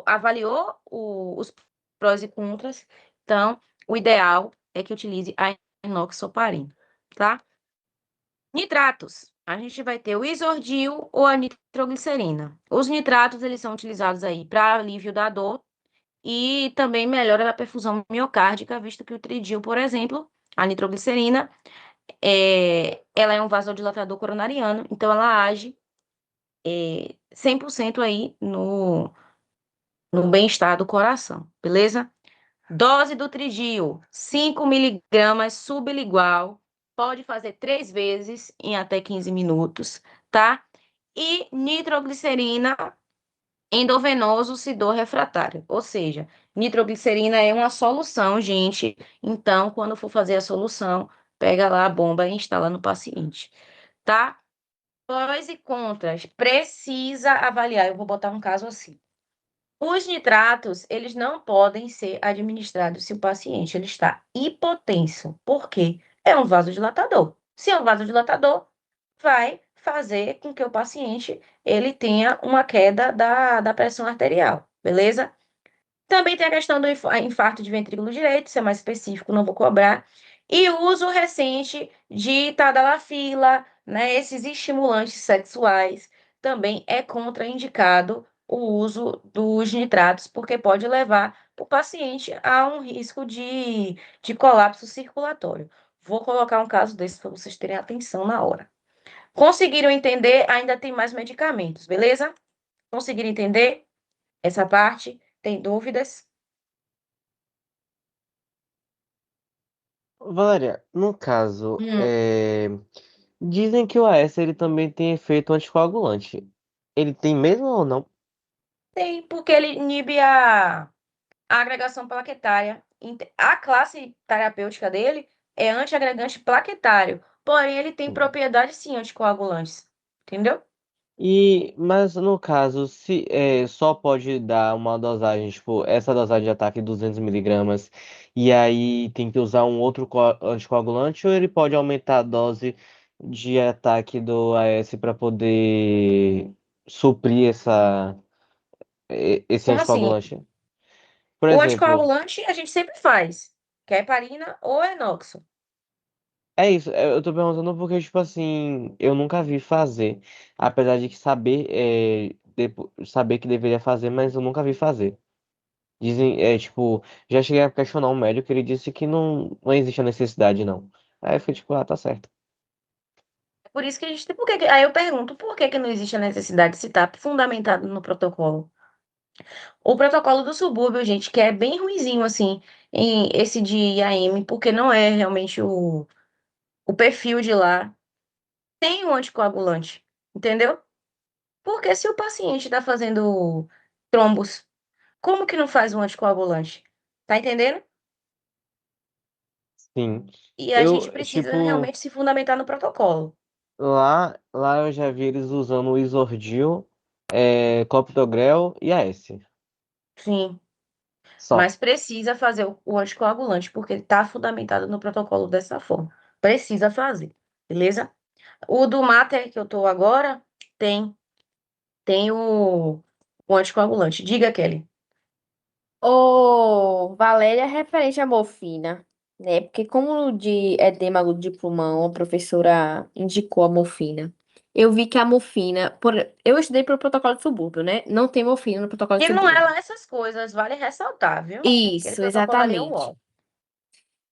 [SPEAKER 1] avaliou os prós e contras, então o ideal é que utilize a enoxaparina, tá? Nitratos. A gente vai ter o isordil ou a nitroglicerina. Os nitratos, eles são utilizados aí para alívio da dor e também melhora a perfusão miocárdica, visto que o tridil, por exemplo, a nitroglicerina, ela é um vasodilatador coronariano, então ela age 100% aí no bem-estar do coração, beleza? Dose do tridil, 5 miligramas sublingual, pode fazer 3 vezes em até 15 minutos, tá? E nitroglicerina endovenoso se dor refratário, ou seja, nitroglicerina é uma solução, gente. Então, quando for fazer a solução, pega lá a bomba e instala no paciente, tá? Prós e contras, precisa avaliar. Eu vou botar um caso assim. Os nitratos, eles não podem ser administrados se o paciente ele está hipotenso. Por quê? É um vasodilatador. Se é um vasodilatador, vai fazer com que o paciente ele tenha uma queda da pressão arterial, beleza? Também tem a questão do infarto de ventrículo direito, isso é mais específico, não vou cobrar. E o uso recente de tadalafila, né? Esses estimulantes sexuais também é contraindicado o uso dos nitratos, porque pode levar o paciente a um risco de colapso circulatório. Vou colocar um caso desse para vocês terem atenção na hora. Conseguiram entender? Ainda tem mais medicamentos, beleza? Conseguiram entender essa parte? Tem dúvidas?
[SPEAKER 4] Valéria, no caso,
[SPEAKER 1] Hum,
[SPEAKER 4] dizem que o AS ele também tem efeito anticoagulante. Ele tem mesmo ou não?
[SPEAKER 1] tem, porque ele inibe a agregação plaquetária. A classe terapêutica dele é antiagregante plaquetário, porém ele tem propriedades sim anticoagulantes, entendeu?
[SPEAKER 4] Mas no caso, se só pode dar uma dosagem, tipo, essa dosagem de ataque 200 miligramas, e aí tem que usar um outro anticoagulante, ou ele pode aumentar a dose de ataque do AS para poder suprir esse
[SPEAKER 1] Como assim?
[SPEAKER 4] anticoagulante? Por
[SPEAKER 1] O
[SPEAKER 4] exemplo,
[SPEAKER 1] anticoagulante a gente sempre faz, que é heparina ou enoxo.
[SPEAKER 4] é isso, eu tô perguntando porque, tipo assim, eu nunca vi fazer, apesar de que saber que deveria fazer, mas eu nunca vi fazer. Dizem, tipo, já cheguei a questionar um médico, ele disse que não existe a necessidade, não. Aí eu fui tipo, ah, tá certo.
[SPEAKER 1] Por isso que a gente tem. Aí eu pergunto, por que que não existe a necessidade se está fundamentado no protocolo? O protocolo do subúrbio, gente, que é bem ruinzinho, assim, em esse de IAM, porque não é realmente o perfil de lá, tem um anticoagulante, entendeu? Porque se o paciente está fazendo trombos, como que não faz um anticoagulante? Tá entendendo?
[SPEAKER 4] Sim.
[SPEAKER 1] E a gente
[SPEAKER 4] Eu,
[SPEAKER 1] precisa
[SPEAKER 4] tipo,
[SPEAKER 1] realmente se fundamentar no protocolo.
[SPEAKER 4] lá eu já vi eles usando o Isordil, Clopidogrel e AS.
[SPEAKER 1] Sim.
[SPEAKER 4] Só.
[SPEAKER 1] Mas precisa fazer o anticoagulante, porque ele está fundamentado no protocolo dessa forma. Precisa fazer, beleza? O do Mater que eu tô agora tem o anticoagulante. Diga, Kelly.
[SPEAKER 2] Valéria é referente à morfina, né? Porque como de edema de pulmão, a professora indicou a morfina. Eu vi que a morfina, eu estudei para o protocolo de subúrbio, né? Não tem morfina no protocolo de
[SPEAKER 1] E não é
[SPEAKER 2] subúrbio.
[SPEAKER 1] lá essas coisas, vale ressaltar, viu? Aquele
[SPEAKER 2] Isso,
[SPEAKER 1] protocolo ali é o
[SPEAKER 2] exatamente.
[SPEAKER 1] UOL.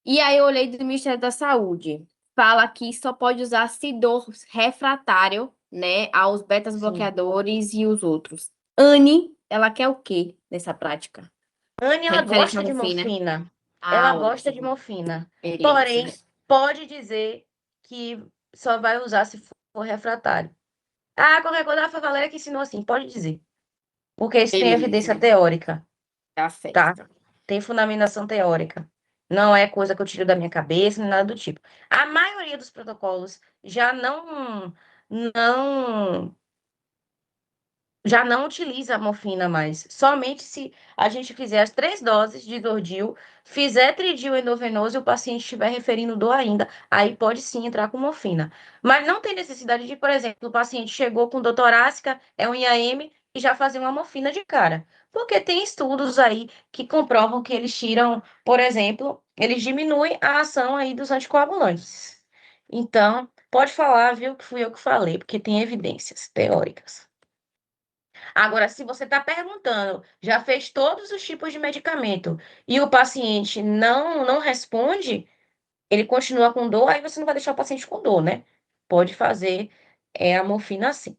[SPEAKER 2] E aí eu olhei do Ministério da Saúde. Fala que só pode usar se dor refratário, né, aos betas
[SPEAKER 1] Sim.
[SPEAKER 2] bloqueadores e os outros. Anne, ela quer o quê nessa prática?
[SPEAKER 1] Anne, ela
[SPEAKER 2] Referente à
[SPEAKER 1] gosta de
[SPEAKER 2] morfina.
[SPEAKER 1] morfina. Ela
[SPEAKER 2] Ah,
[SPEAKER 1] gosta de
[SPEAKER 2] ótimo.
[SPEAKER 1] morfina.
[SPEAKER 2] Beleza.
[SPEAKER 1] Porém, pode dizer que só vai usar se for refratário. Ah, qualquer coisa, a Valéria que ensinou assim, pode dizer. Porque isso tem evidência
[SPEAKER 2] Beleza.
[SPEAKER 1] teórica,
[SPEAKER 2] Tá
[SPEAKER 1] tá?
[SPEAKER 2] certo.
[SPEAKER 1] Tem fundamentação teórica. Não é coisa que eu tiro da minha cabeça, nem nada do tipo. A maioria dos protocolos não já não utiliza a morfina mais. Somente se a gente fizer as 3 doses de Dordil, fizer tridil endovenoso e o paciente estiver referindo dor ainda, aí pode sim entrar com morfina. Mas não tem necessidade de, por exemplo, o paciente chegou com dor torácica, é um IAM, e já fazer uma morfina de cara. Porque tem estudos aí que comprovam que eles tiram, por exemplo, eles diminuem a ação aí dos anticoagulantes. Então, pode falar, viu, que fui eu que falei, porque tem evidências teóricas. Agora, se você está perguntando, já fez todos os tipos de medicamento e o paciente não responde, ele continua com dor, aí você não vai deixar o paciente com dor, né? Pode fazer a morfina assim.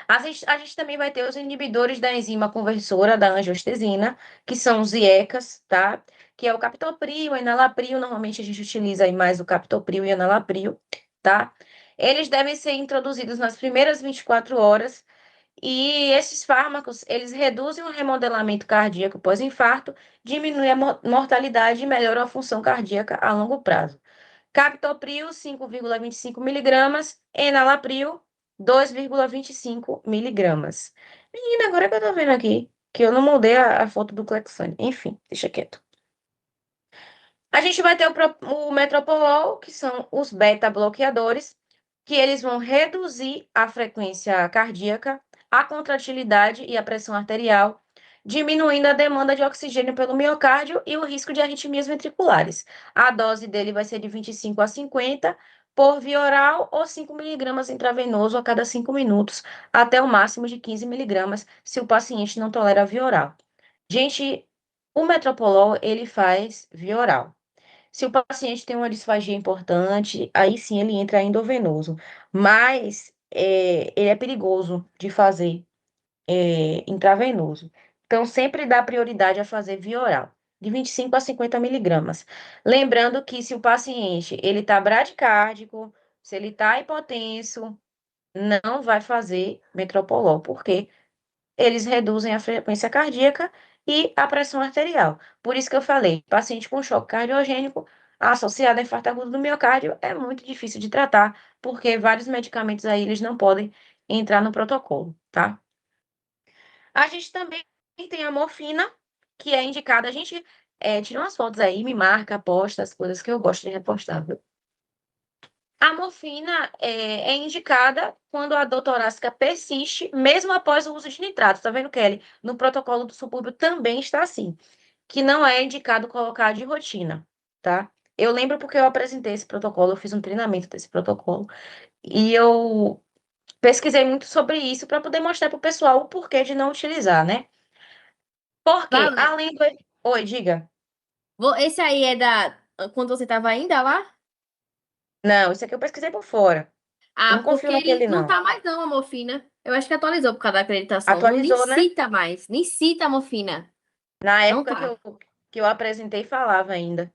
[SPEAKER 1] A gente também vai ter os inibidores da enzima conversora da angiostesina, que são os IECAs, tá? Que é o captopril, o enalapril. Normalmente a gente utiliza aí mais o captopril e o enalapril, tá? Eles devem ser introduzidos nas primeiras 24 horas e esses fármacos, eles reduzem o remodelamento cardíaco pós-infarto, diminuem a mortalidade e melhoram a função cardíaca a longo prazo. Captopril, 5,25 miligramas. Enalapril, 2,25 miligramas. Menina, agora que eu tô vendo aqui, que eu não mudei a foto do Clexane. Enfim, deixa quieto. A gente vai ter o metoprolol, que são os beta-bloqueadores, que eles vão reduzir a frequência cardíaca, a contratilidade e a pressão arterial, diminuindo a demanda de oxigênio pelo miocárdio e o risco de arritmias ventriculares. A dose dele vai ser de 25 a 50 por via oral ou 5 miligramas intravenoso a cada 5 minutos, até o máximo de 15 miligramas, se o paciente não tolera a via oral. Gente, o metoprolol, ele faz via oral. Se o paciente tem uma disfagia importante, aí sim ele entra endovenoso. Mas ele é perigoso de fazer intravenoso. Então, sempre dá prioridade a fazer via oral, de 25 a 50 miligramas. Lembrando que se o paciente ele está bradicárdico, se ele está hipotenso, não vai fazer metropolol, porque eles reduzem a frequência cardíaca e a pressão arterial. Por isso que eu falei, paciente com choque cardiogênico associado a infarto agudo do miocárdio é muito difícil de tratar, porque vários medicamentos aí eles não podem entrar no protocolo, tá? A gente também tem a morfina, que é indicada. A gente tira umas fotos aí, me marca, posta as coisas que eu gosto de repostar, viu? A morfina é indicada quando a dor torácica persiste, mesmo após o uso de nitrato. Tá vendo, Kelly? No protocolo do subúrbio também está assim, que não é indicado colocar de rotina, tá? Eu lembro porque eu apresentei esse protocolo, eu fiz um treinamento desse protocolo, e eu pesquisei muito sobre isso para poder mostrar para o pessoal o porquê de não utilizar, né? Porque,
[SPEAKER 2] Vale.
[SPEAKER 1] além do. Oi, diga.
[SPEAKER 2] Esse aí é da. Quando você estava ainda lá?
[SPEAKER 1] Não, isso aqui eu pesquisei por fora. Eu
[SPEAKER 2] Ah,
[SPEAKER 1] não confio
[SPEAKER 2] porque ele
[SPEAKER 1] naquele,
[SPEAKER 2] não
[SPEAKER 1] não.
[SPEAKER 2] tá mais não, a morfina. Eu acho que atualizou por causa da acreditação. Não, nem
[SPEAKER 1] Atualizou, né?
[SPEAKER 2] cita mais. Nem cita a morfina.
[SPEAKER 1] Na
[SPEAKER 2] Não
[SPEAKER 1] época
[SPEAKER 2] tá.
[SPEAKER 1] que eu apresentei, falava ainda.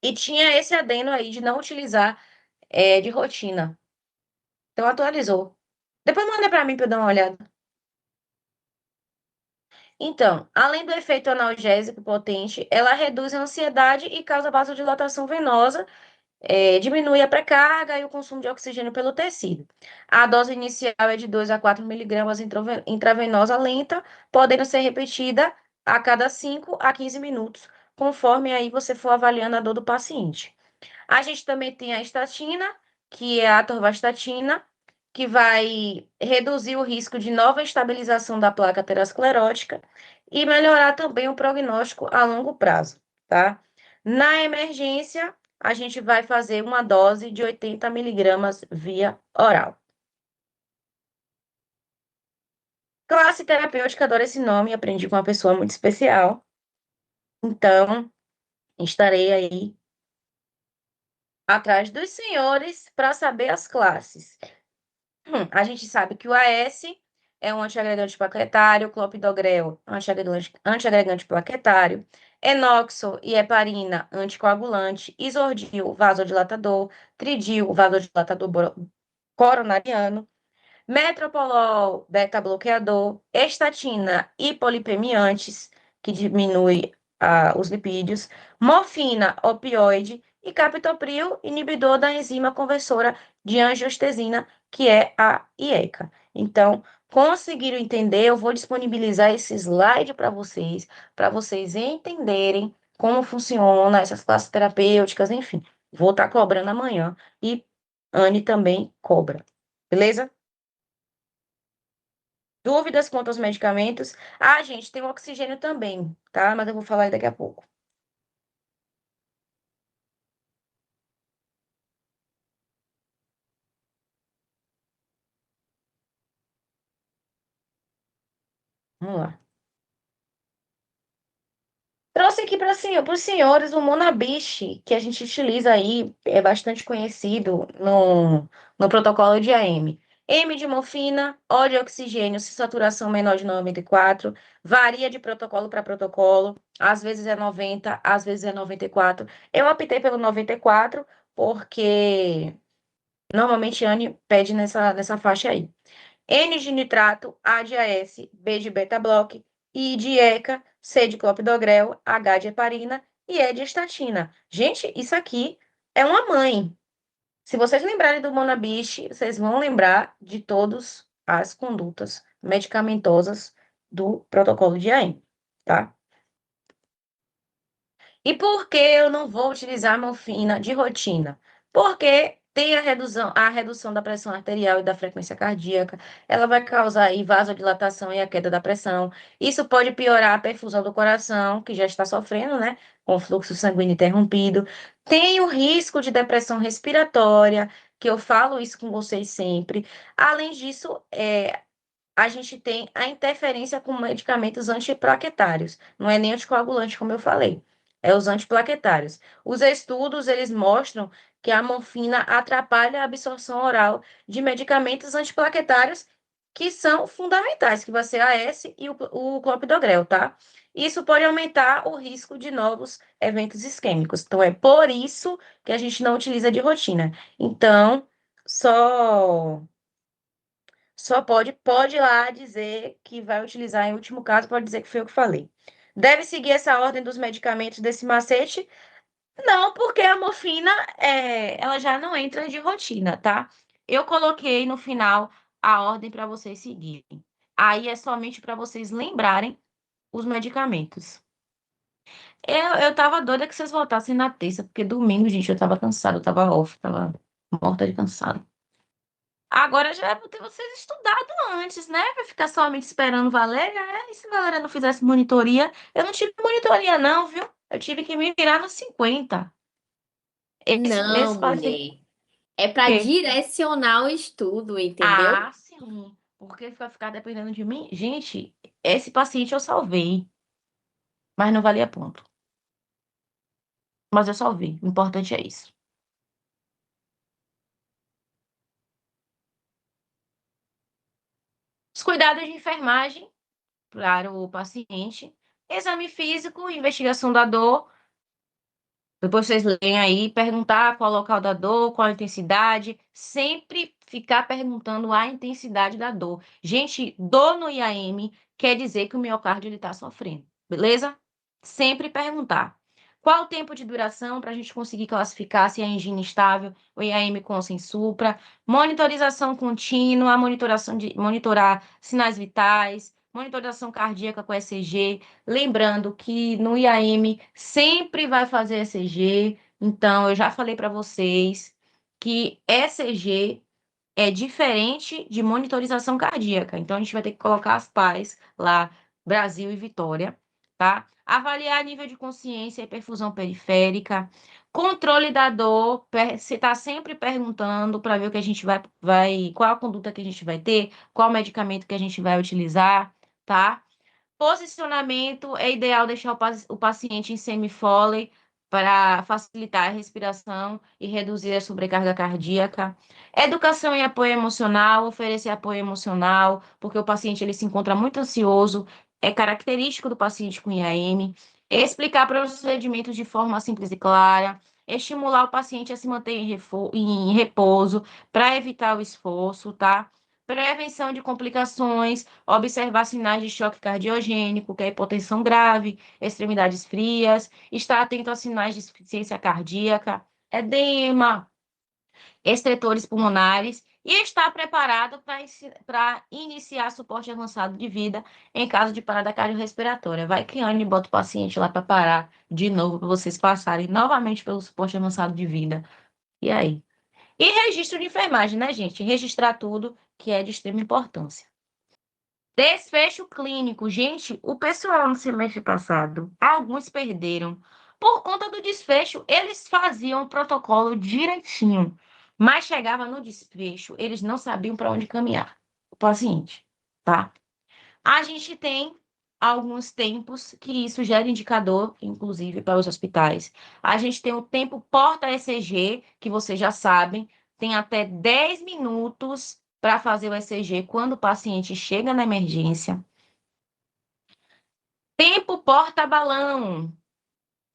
[SPEAKER 1] E tinha esse adendo aí de não utilizar de rotina. Então, atualizou. Depois manda para mim para eu dar uma olhada. Então, além do efeito analgésico potente, ela reduz a ansiedade e causa vasodilatação venosa, diminui a pré-carga e o consumo de oxigênio pelo tecido. A dose inicial é de 2 a 4 miligramas intravenosa lenta, podendo ser repetida a cada 5 a 15 minutos, conforme aí você for avaliando a dor do paciente. A gente também tem a estatina, que é a atorvastatina, que vai reduzir o risco de nova estabilização da placa aterosclerótica e melhorar também o prognóstico a longo prazo, tá? Na emergência, a gente vai fazer uma dose de 80 miligramas via oral. Classe terapêutica, adoro esse nome, aprendi com uma pessoa muito especial. Então, estarei aí atrás dos senhores para saber as classes. A gente sabe que o AS é um antiagregante plaquetário, clopidogrel, antiagregante plaquetário, enoxo e heparina, anticoagulante, isordil, vasodilatador, tridil, vasodilatador coronariano, metoprolol, beta-bloqueador, estatina, hipolipemiantes, que diminui os lipídios, morfina, opioide e captopril, inibidor da enzima conversora de angiostesina, que é a IECA. Então, conseguiram entender? Eu vou disponibilizar esse slide para vocês entenderem como funciona essas classes terapêuticas, enfim. Vou estar cobrando amanhã e Anne também cobra. Beleza? Dúvidas quanto aos medicamentos? Ah, gente, tem o oxigênio também, tá? Mas eu vou falar aí daqui a pouco. Vamos lá. Trouxe aqui para os senhores o Monabist, que a gente utiliza aí, é bastante conhecido no protocolo de AM. M de morfina, O de oxigênio, se saturação menor de 94, varia de protocolo para protocolo, às vezes é 90, às vezes é 94. Eu optei pelo 94 porque normalmente a Anne pede nessa faixa aí. N de nitrato, A de AS, B de beta-bloque, I de ECA, C de clopidogrel, H de heparina e E de estatina. Gente, isso aqui é uma mãe. Se vocês lembrarem do Monabist, vocês vão lembrar de todas as condutas medicamentosas do protocolo de AM, tá? E por que eu não vou utilizar morfina de rotina? Porque tem a redução da pressão arterial e da frequência cardíaca. Ela vai causar aí vasodilatação e a queda da pressão. Isso pode piorar a perfusão do coração, que já está sofrendo, né? Com fluxo sanguíneo interrompido. Tem o risco de depressão respiratória, que eu falo isso com vocês sempre. Além disso, a gente tem a interferência com medicamentos antiplaquetários. Não é nem anticoagulante, como eu falei. É os antiplaquetários. Os estudos, eles mostram que a morfina atrapalha a absorção oral de medicamentos antiplaquetários que são fundamentais, que vai ser a AS e o clopidogrel, tá? Isso pode aumentar o risco de novos eventos isquêmicos. Então, é por isso que a gente não utiliza de rotina. Então, só pode ir lá dizer que vai utilizar em último caso, pode dizer que foi eu que falei. Deve seguir essa ordem dos medicamentos desse macete? Não, porque a morfina, ela já não entra de rotina, tá? Eu coloquei no final a ordem para vocês seguirem. Aí é somente para vocês lembrarem os medicamentos. Eu tava doida que vocês voltassem na terça, porque domingo, gente, eu tava cansada, eu tava off, tava morta de cansado. Agora já é pra ter vocês estudado antes, né? Pra ficar somente esperando Valéria. E se Valéria não fizesse monitoria? Eu não tive monitoria, não, viu? Eu tive que me virar nos 50. Esse
[SPEAKER 2] Não,
[SPEAKER 1] paciente.
[SPEAKER 2] mulher. É para direcionar o estudo, entendeu?
[SPEAKER 1] Ah, sim. Porque vai ficar dependendo de mim? Gente, esse paciente eu salvei, mas não valia ponto. Mas eu salvei. O importante é isso. Os cuidados de enfermagem para o paciente, exame físico, investigação da dor. Depois vocês leem aí, perguntar qual é o local da dor, qual a intensidade. Sempre ficar perguntando a intensidade da dor. Gente, dor no IAM quer dizer que o miocárdio está sofrendo, beleza? Sempre perguntar. Qual o tempo de duração para a gente conseguir classificar se é angina estável, o IAM com ou sem supra. Monitorização contínua, monitorar sinais vitais, monitorização cardíaca com ECG. Lembrando que no IAM sempre vai fazer ECG, então eu já falei para vocês que ECG é diferente de monitorização cardíaca. Então a gente vai ter que colocar as pás lá, Brasil e Vitória, tá? Avaliar nível de consciência e perfusão periférica, controle da dor, você está sempre perguntando para ver o que a gente qual a conduta que a gente vai ter, qual medicamento que a gente vai utilizar, tá? Posicionamento, é ideal deixar o paciente em semi-Foley para facilitar a respiração e reduzir a sobrecarga cardíaca. Educação e apoio emocional, oferecer apoio emocional, porque o paciente ele se encontra muito ansioso, é característico do paciente com IAM. Explicar procedimentos de forma simples e clara. Estimular o paciente a se manter em repouso para evitar o esforço, tá? Prevenção de complicações, observar sinais de choque cardiogênico, que é hipotensão grave, extremidades frias, estar atento a sinais de insuficiência cardíaca, edema, estretores pulmonares e estar preparado para iniciar suporte avançado de vida em caso de parada cardiorrespiratória. Vai que Anne bota o paciente lá para parar de novo, para vocês passarem novamente pelo suporte avançado de vida. E aí? E registro de enfermagem, né, gente? Registrar tudo que é de extrema importância. Desfecho clínico. Gente, o pessoal no semestre passado, alguns perderam. Por conta do desfecho, eles faziam o protocolo direitinho, mas chegava no desfecho, eles não sabiam para onde caminhar o paciente, tá? A gente tem alguns tempos que isso gera indicador, inclusive para os hospitais. A gente tem o tempo porta-ECG, que vocês já sabem, tem até 10 minutos para fazer o ECG quando o paciente chega na emergência. Tempo porta-balão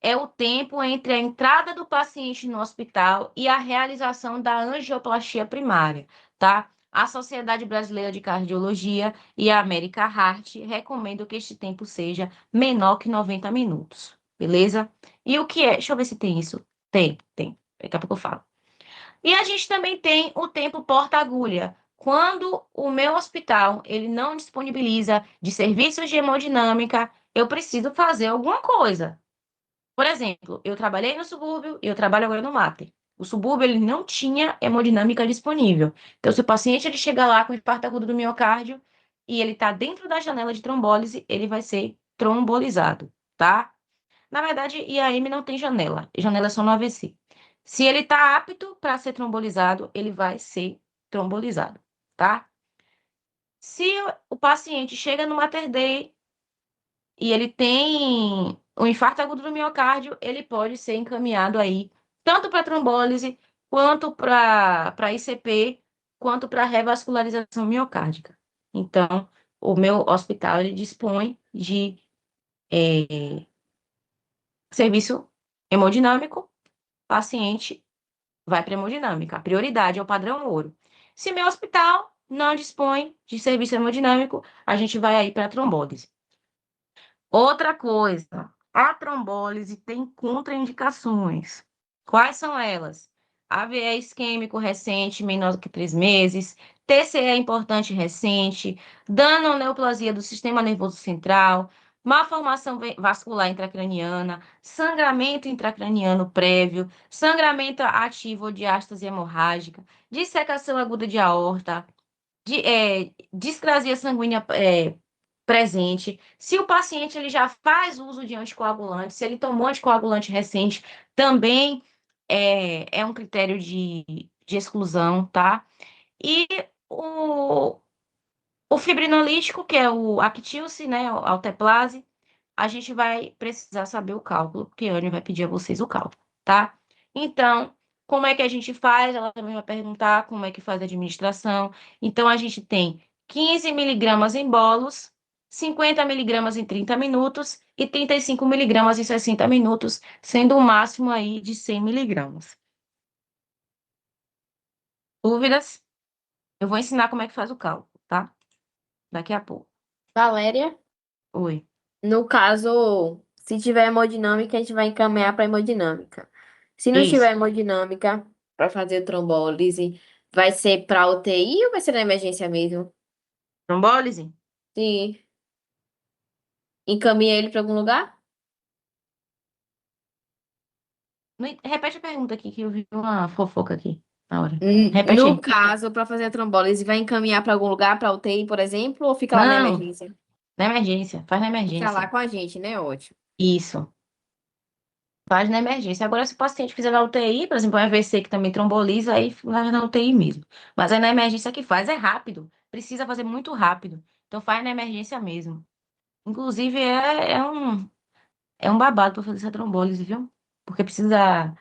[SPEAKER 1] é o tempo entre a entrada do paciente no hospital e a realização da angioplastia primária, tá? A Sociedade Brasileira de Cardiologia e a America Heart recomendam que este tempo seja menor que 90 minutos, beleza? E o que é? Deixa eu ver se tem isso. Tem. Daqui a pouco eu falo. E a gente também tem o tempo porta-agulha. Quando o meu hospital ele não disponibiliza de serviços de hemodinâmica, eu preciso fazer alguma coisa. Por exemplo, eu trabalhei no subúrbio e eu trabalho agora no Mater. O subúrbio ele não tinha hemodinâmica disponível. Então, se o paciente ele chega lá com infarto agudo do miocárdio e ele está dentro da janela de trombólise, ele vai ser trombolizado, tá? Na verdade, IAM não tem janela. Janela é só no AVC. Se ele está apto para ser trombolizado, ele vai ser trombolizado, tá? Se o paciente chega no Mater Dei e ele tem um infarto agudo do miocárdio, ele pode ser encaminhado aí tanto para trombólise, quanto para ICP, quanto para revascularização miocárdica. Então, o meu hospital ele dispõe de serviço hemodinâmico, paciente vai para hemodinâmica. A prioridade é o padrão ouro. Se meu hospital não dispõe de serviço hemodinâmico, a gente vai aí para trombólise. Outra coisa, a trombólise tem contraindicações. Quais são elas? AVE isquêmico recente, menor do que 3 meses, TCE importante recente, dano ou neoplasia do sistema nervoso central, malformação vascular intracraniana, sangramento intracraniano prévio, sangramento ativo ou diástase hemorrágica, dissecação aguda de aorta, discrasia sanguínea presente. Se o paciente ele já faz uso de anticoagulante, se ele tomou anticoagulante recente, também é um critério de exclusão, tá? E o fibrinolítico, que é o Actilce, né, o Alteplase, a gente vai precisar saber o cálculo, porque a Anne vai pedir a vocês o cálculo, tá? Então, como é que a gente faz? Ela também vai perguntar como é que faz a administração. Então, a gente tem 15 miligramas em bolos, 50 miligramas em 30 minutos e 35 miligramas em 60 minutos, sendo o máximo aí de 100 miligramas. Dúvidas? Eu vou ensinar como é que faz o cálculo, tá? Daqui a pouco.
[SPEAKER 2] Valéria,
[SPEAKER 1] Oi.
[SPEAKER 2] no caso, se tiver hemodinâmica, a gente vai encaminhar para hemodinâmica. Se não
[SPEAKER 1] Isso.
[SPEAKER 2] tiver hemodinâmica para fazer trombólise, vai ser para UTI ou vai ser na emergência mesmo?
[SPEAKER 1] Trombólise?
[SPEAKER 2] Sim. Encaminha ele para algum lugar?
[SPEAKER 1] Repete a pergunta aqui, que eu vi uma fofoca aqui na hora. Repete
[SPEAKER 2] No
[SPEAKER 1] aí.
[SPEAKER 2] caso, para fazer a trombólise, vai encaminhar para algum lugar, para UTI, por exemplo, ou fica lá na
[SPEAKER 1] Não,
[SPEAKER 2] emergência?
[SPEAKER 1] na emergência. Faz na
[SPEAKER 2] Fica lá
[SPEAKER 1] emergência.
[SPEAKER 2] com a gente, né? Ótimo.
[SPEAKER 1] Isso. Faz na emergência. Agora, se o paciente fizer na UTI, por exemplo, um AVC que também tromboliza, aí faz na UTI mesmo. Mas aí na emergência que faz é rápido. Precisa fazer muito rápido. Então faz na emergência mesmo. Inclusive, é um babado para fazer essa trombólise, viu? Porque precisa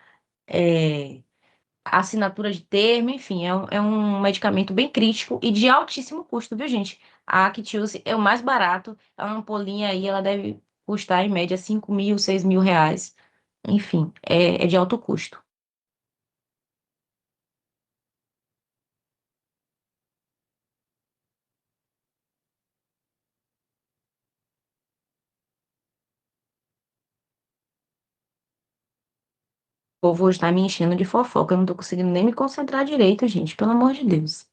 [SPEAKER 1] assinatura de termo, enfim, é um medicamento bem crítico e de altíssimo custo, viu, gente? A Actiuse é o mais barato, é uma ampolinha aí, ela deve custar em média 5 mil, 6 mil reais. Enfim, é de alto custo. O povo está me enchendo de fofoca, eu não tô conseguindo nem me concentrar direito, gente, pelo amor de Deus.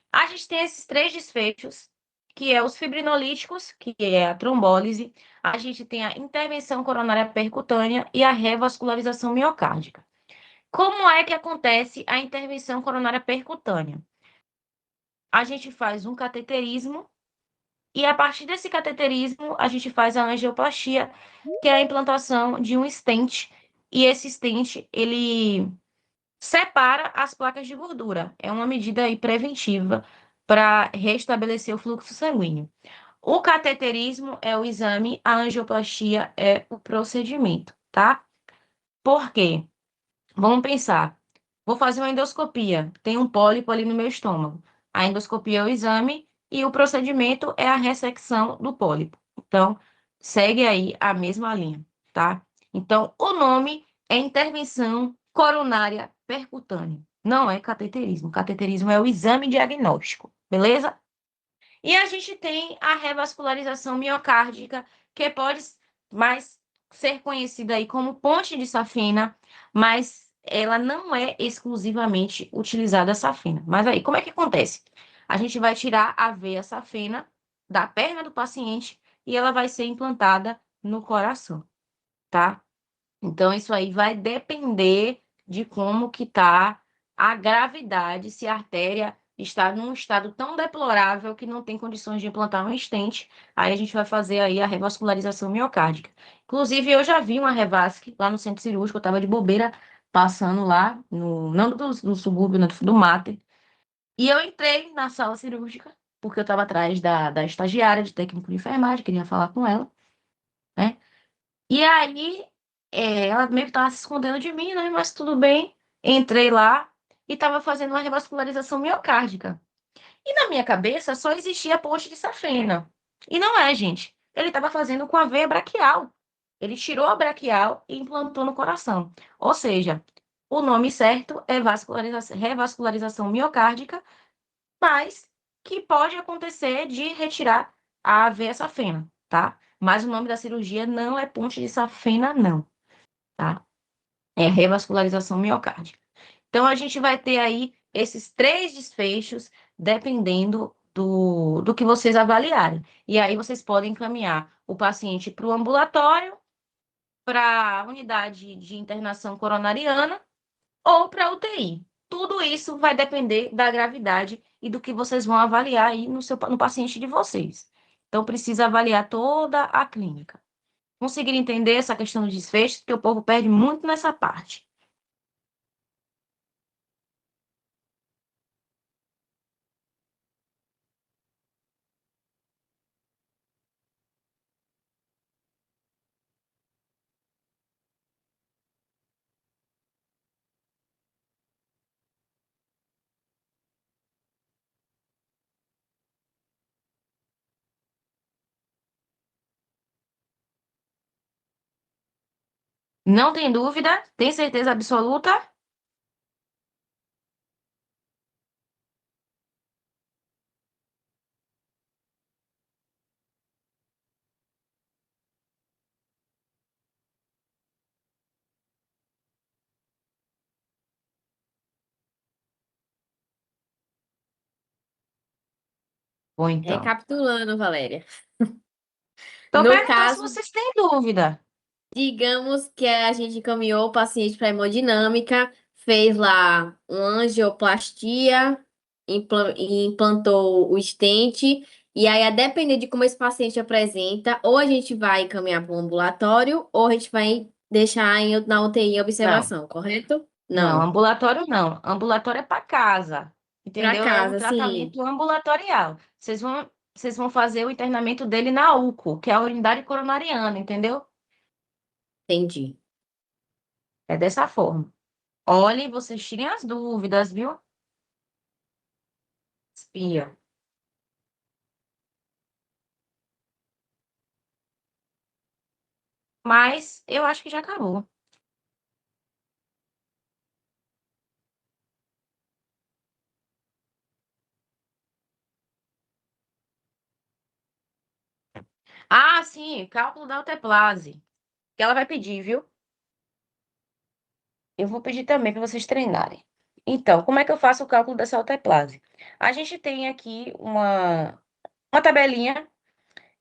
[SPEAKER 1] A gente tem esses três desfechos, que é os fibrinolíticos, que é a trombólise, a gente tem a intervenção coronária percutânea e a revascularização miocárdica. Como é que acontece a intervenção coronária percutânea? A gente faz um cateterismo e a partir desse cateterismo a gente faz a angioplastia, que é a implantação de um stent, e esse stent ele separa as placas de gordura. É uma medida aí preventiva para restabelecer o fluxo sanguíneo. O cateterismo é o exame, a angioplastia é o procedimento, tá? Por quê? Vamos pensar. Vou fazer uma endoscopia. Tem um pólipo ali no meu estômago. A endoscopia é o exame e o procedimento é a ressecção do pólipo. Então, segue aí a mesma linha, tá? Então, o nome é intervenção coronária percutânea. Não é cateterismo. Cateterismo é o exame diagnóstico, beleza? E a gente tem a revascularização miocárdica, que pode mais ser conhecida aí como ponte de safena, mas ela não é exclusivamente utilizada a safena. Mas aí, como é que acontece? A gente vai tirar a veia safena da perna do paciente e ela vai ser implantada no coração, tá? Então, isso aí vai depender de como que está a gravidade, se a artéria está num estado tão deplorável que não tem condições de implantar um stent, aí a gente vai fazer aí a revascularização miocárdica. Inclusive, eu já vi uma revasc lá no centro cirúrgico, eu estava de bobeira passando lá, não do subúrbio, né, do Mater, e eu entrei na sala cirúrgica, porque eu estava atrás da estagiária de técnico de enfermagem, queria falar com ela, né? E aí, ela meio que estava se escondendo de mim, né? Mas tudo bem. Entrei lá e estava fazendo uma revascularização miocárdica. E na minha cabeça só existia a ponte de safena. E não é, gente. Ele estava fazendo com a veia braquial. Ele tirou a braquial e implantou no coração. Ou seja, o nome certo é revascularização miocárdica, mas que pode acontecer de retirar a veia safena, tá? Mas o nome da cirurgia não é ponte de safena, não, tá? É revascularização miocárdica. Então, a gente vai ter aí esses três desfechos, dependendo do que vocês avaliarem. E aí, vocês podem encaminhar o paciente para o ambulatório, para a unidade de internação coronariana ou para a UTI. Tudo isso vai depender da gravidade e do que vocês vão avaliar aí no paciente de vocês. Então, precisa avaliar toda a clínica. Conseguir entender essa questão dos desfechos, porque o povo perde muito nessa parte. Não tem dúvida? Tem certeza absoluta? Ou então.
[SPEAKER 2] Recapitulando, Valéria.
[SPEAKER 1] Estou
[SPEAKER 2] No
[SPEAKER 1] perguntando se
[SPEAKER 2] caso,
[SPEAKER 1] vocês têm dúvida.
[SPEAKER 2] digamos que a gente encaminhou o paciente para hemodinâmica, fez lá uma angioplastia, e implantou o stent, e aí, a depender de como esse paciente apresenta, ou a gente vai encaminhar para o ambulatório, ou a gente vai deixar na UTI em
[SPEAKER 1] Não,
[SPEAKER 2] observação, correto?
[SPEAKER 1] não,
[SPEAKER 2] Não,
[SPEAKER 1] ambulatório não. Ambulatório é para casa.
[SPEAKER 2] para
[SPEAKER 1] Entendeu? É um
[SPEAKER 2] casa, sim,
[SPEAKER 1] tratamento ambulatorial. Vocês vão fazer o internamento dele na UCO, que é a unidade coronariana, entendeu?
[SPEAKER 2] entendi.
[SPEAKER 1] É dessa forma. Olhem, vocês tirem as dúvidas, viu? Espia. Mas eu acho que já acabou. Ah, sim, cálculo da alteplase. Que ela vai pedir, viu? Eu vou pedir também para vocês treinarem. Então, como é que eu faço o cálculo dessa alteplase? A gente tem aqui uma tabelinha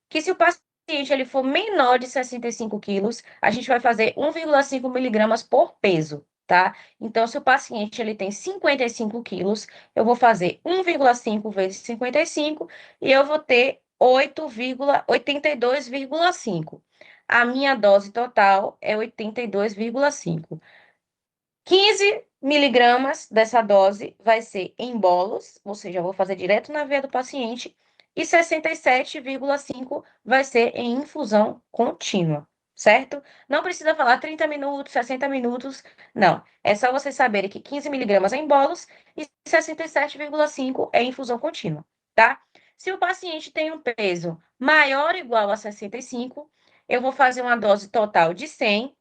[SPEAKER 1] que se o paciente ele for menor de 65 quilos, a gente vai fazer 1,5 miligramas por peso, tá? Então, se o paciente ele tem 55 quilos, eu vou fazer 1,5 vezes 55 e eu vou ter 8,82,5. A minha dose total é 82,5. 15 miligramas dessa dose vai ser em bolos, ou seja, eu vou fazer direto na veia do paciente, e 67,5 vai ser em infusão contínua, certo? Não precisa falar 30 minutos, 60 minutos, não. É só vocês saberem que 15 miligramas é em bolos e 67,5 é infusão contínua, tá? Se o paciente tem um peso maior ou igual a 65, eu vou fazer uma dose total de 100.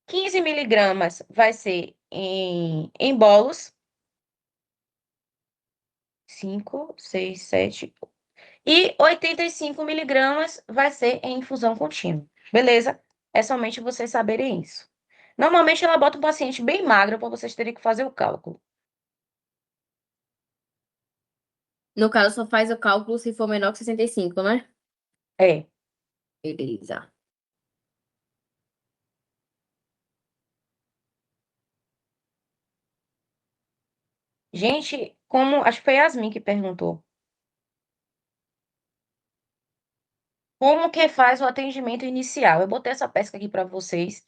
[SPEAKER 1] 15 miligramas vai ser em bolos. 5, 6, 7. E 85 miligramas vai ser em infusão contínua. Beleza? É somente vocês saberem isso. Normalmente ela bota um paciente bem magro para vocês terem que fazer o cálculo.
[SPEAKER 2] No caso, só faz o cálculo se for menor que 65, né?
[SPEAKER 1] É.
[SPEAKER 2] Beleza.
[SPEAKER 1] Gente, como. Acho que foi Yasmin que perguntou. Como que faz o atendimento inicial? Eu botei essa pesca aqui para vocês,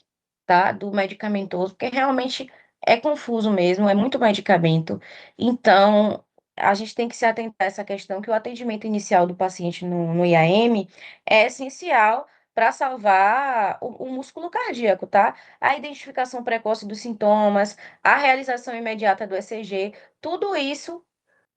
[SPEAKER 1] tá? Do medicamentoso, porque realmente é confuso mesmo, é muito medicamento. Então, a gente tem que se atentar a essa questão que o atendimento inicial do paciente no IAM é essencial para salvar o músculo cardíaco, tá? A identificação precoce dos sintomas, a realização imediata do ECG, tudo isso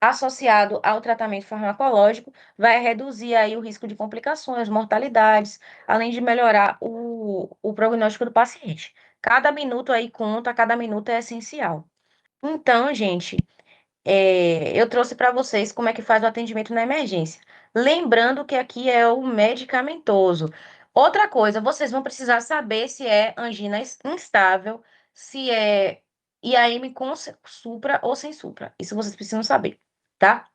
[SPEAKER 1] associado ao tratamento farmacológico, vai reduzir aí o risco de complicações, mortalidades, além de melhorar o prognóstico do paciente. Cada minuto aí conta, cada minuto é essencial. Então, gente, eu trouxe para vocês como é que faz o atendimento na emergência. Lembrando que aqui é o medicamentoso. Outra coisa, vocês vão precisar saber se é angina instável, se é e AM com supra ou sem supra. Isso vocês precisam saber, tá?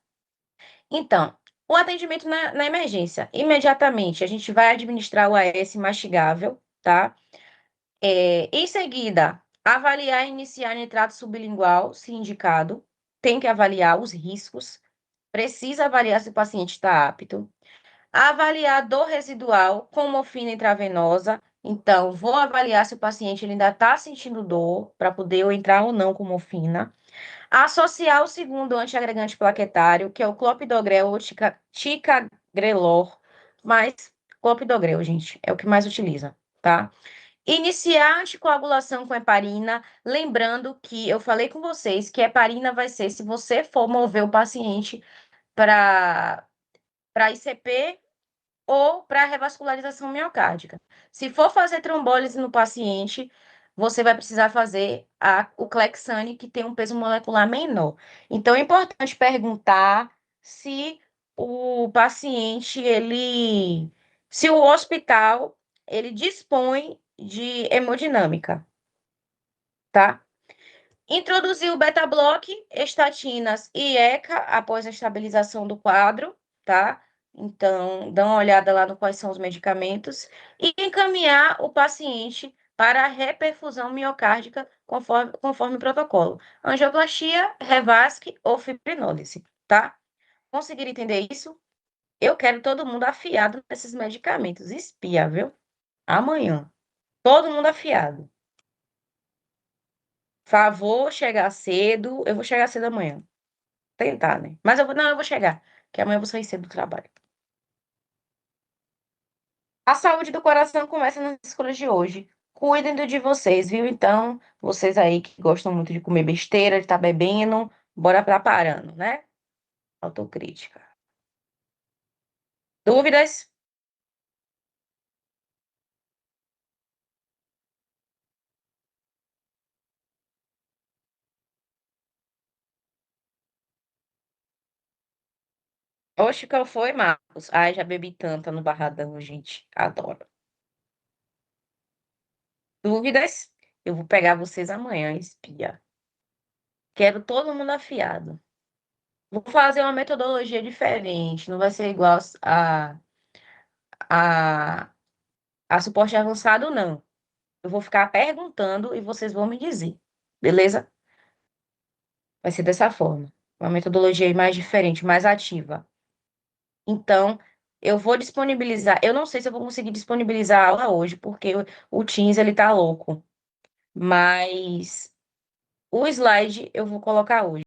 [SPEAKER 1] Então, o atendimento na emergência. Imediatamente, a gente vai administrar o AS mastigável, tá? Em seguida, avaliar e iniciar nitrato sublingual, se indicado. Tem que avaliar os riscos. Precisa avaliar se o paciente está apto. Avaliar dor residual com morfina intravenosa. Então, vou avaliar se o paciente ele ainda está sentindo dor, para poder eu entrar ou não com morfina. Associar o segundo antiagregante plaquetário, que é o clopidogrel ou ticagrelor, mas clopidogrel, gente, é o que mais utiliza, tá? Iniciar a anticoagulação com heparina, lembrando que eu falei com vocês que heparina vai ser se você for mover o paciente para ICP ou para revascularização miocárdica. Se for fazer trombólise no paciente, você vai precisar fazer o Clexane, que tem um peso molecular menor. Então, é importante perguntar se o paciente, se o hospital, ele dispõe de hemodinâmica, tá? Introduzir o beta-block, estatinas e ECA após a estabilização do quadro, tá? Então, dá uma olhada lá no quais são os medicamentos e encaminhar o paciente para a reperfusão miocárdica conforme o protocolo. Angioplastia, revasc ou fibrinólise, tá? Conseguiram entender isso? Eu quero todo mundo afiado nesses medicamentos. Espia, viu? Amanhã. Todo mundo afiado. Favor chegar cedo. Eu vou chegar cedo amanhã. Tentar, né? Mas eu vou chegar, que amanhã eu vou sair cedo do trabalho. A saúde do coração começa nas escolhas de hoje. Cuidem de vocês, viu? Então, vocês aí que gostam muito de comer besteira, de estar bebendo, bora preparando, né? Autocrítica. Dúvidas? Oxe, qual foi, Marcos? Ai, já bebi tanta no Barradão, gente. Adoro. Dúvidas? Eu vou pegar vocês amanhã, espia. Quero todo mundo afiado. Vou fazer uma metodologia diferente, não vai ser igual a, a suporte avançado, não. Eu vou ficar perguntando e vocês vão me dizer, beleza? Vai ser dessa forma. Uma metodologia aí mais diferente, mais ativa. Então, eu vou disponibilizar. Eu não sei se eu vou conseguir disponibilizar a aula hoje, porque o Teams ele tá louco. Mas o slide eu vou colocar hoje.